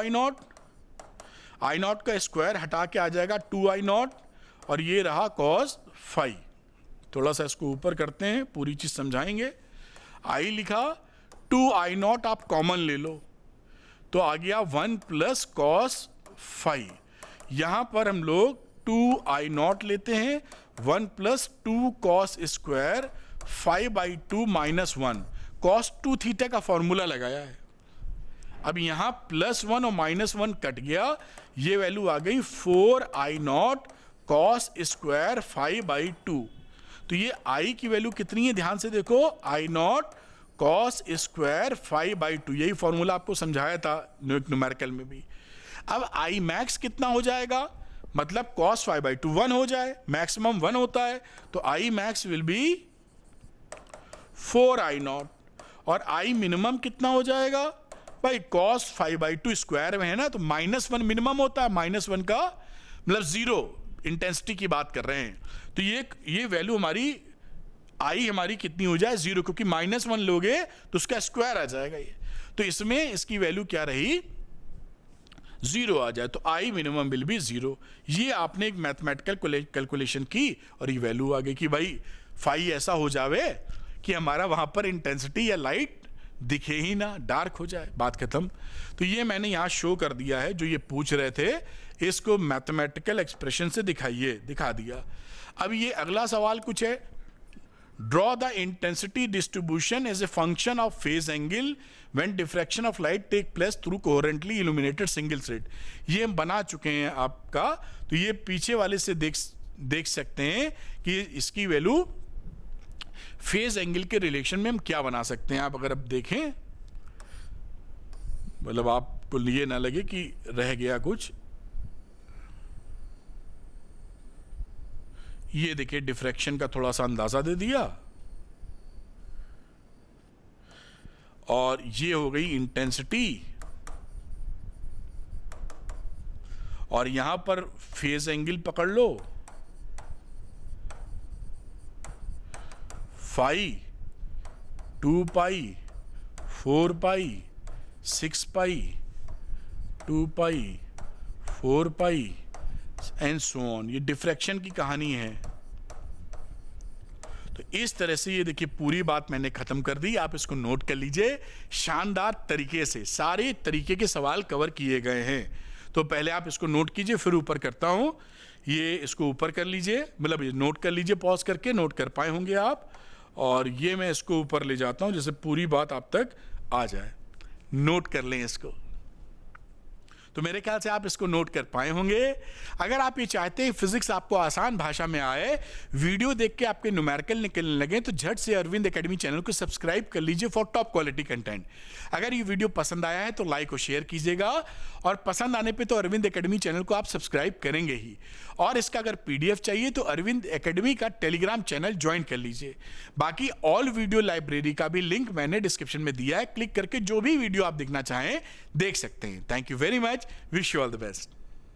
Speaker 1: I नॉट का स्क्वायर हटा के आ जाएगा 2 I नॉट, और ये रहा cos phi. थोड़ा सा इसको ऊपर करते हैं, पूरी चीज समझाएंगे. I लिखा, 2 I नॉट आप कॉमन ले लो तो आ गया 1 प्लस cos phi. यहां पर हम लोग 2 I नॉट लेते हैं, 1 plus 2 cos square 5/2 minus 1. cos 2 theta का फॉर्मूला लगाया है. अब यहां +1 और -1 कट गया, ये वैल्यू आ गई 4 I नॉट cos स्क्वायर 5/2. तो ये I की वैल्यू कितनी है, ध्यान से देखो, I नॉट cos स्क्वायर 5/2. यही फॉर्मूला आपको समझाया था न्यूमेरिकल में भी. अब I मैक्स कितना हो जाएगा, मतलब cos 5/2 1 हो जाए, मैक्सिमम 1 होता है, तो I max will be 4 I not. और I मिनिमम कितना हो जाएगा भाई, cos 5/2 स्क्वायर में है ना, तो -1 मिनिमम होता है, -1 का मतलब 0 इंटेंसिटी की बात कर रहे हैं. तो ये वैल्यू हमारी I हमारी कितनी हो जाए, 0, क्योंकि -1 लोगे तो उसका स्क्वायर आ जाएगा ये. तो इसमें इसकी वैल्यू क्या रही, 0 आ जाए, तो I मिनिमम विल बी 0. ये आपने एक मैथमेटिकल कैलकुलेशन की और ये वैल्यू आ गई कि भाई फाई ऐसा हो जावे कि हमारा वहां पर इंटेंसिटी या लाइट दिखे ही ना, डार्क हो जाए, बात खत्म। तो ये मैंने यहां शो कर दिया है, जो ये पूछ रहे थे इसको मैथमेटिकल एक्सप्रेशन से दिखाइए, दिखा दिया। अब ये अगला सवाल कुछ है, draw the intensity distribution as a function of phase angle when diffraction of light take place through coherently illuminated single slit. ये हम बना चुके हैं आपका, तो ये पीछे वाले से देख सकते हैं कि इसकी वैल्यू फेज एंगल के रिलेशन में हम क्या बना सकते हैं। आप अगर अब देखें, मतलब आपको ये ना लगे कि रह गया कुछ, ये देखिए डिफ्रैक्शन का थोड़ा सा अंदाजा दे दिया, और ये हो गई इंटेंसिटी, और यहां पर फेज एंगल पकड़ लो, phi, 2 pi, 4 pi, 6 pi, 2 pi, 4 pi and so on. ये डिफ्रैक्शन की कहानी है। तो इस तरह से ये देखिए पूरी बात मैंने खत्म कर दी, आप इसको नोट कर लीजिए। शानदार तरीके से सारे तरीके के सवाल कवर किए गए हैं। तो पहले आप इसको नोट कीजिए, फिर ऊपर करता हूं। ये इसको ऊपर कर लीजिए, मतलब ये नोट कर लीजिए, पॉज करके नोट कर पाए होंगे आप। और ये मैं इसको ऊपर ले जाता हूं जैसे पूरी बात आप तक आ जाए। नोट कर लें इसको। तो मेरे ख्याल से आप इसको नोट कर पाए होंगे। अगर आप ये चाहते हैं फिजिक्स आपको आसान भाषा में आए, वीडियो देख के आपके न्यूमेरिकल निकलने लगे, तो झट से अरविंद एकेडमी चैनल को सब्सक्राइब कर लीजिए फॉर टॉप क्वालिटी कंटेंट। अगर ये वीडियो पसंद आया है तो लाइक और शेयर कीजिएगा, और पसंद आने पे तो अरविंद एकेडमी चैनल को आप सब्सक्राइब करेंगे ही। और इसका अगर पीडीएफ चाहिए तो अरविंद एकेडमी का टेलीग्राम चैनल ज्वाइन कर लीजिए। बाकी ऑल वीडियो लाइब्रेरी का भी लिंक मैंने डिस्क्रिप्शन में दिया है, क्लिक करके जो भी वीडियो आप देखना चाहें देख सकते हैं। Thank you very much, wish you all the best.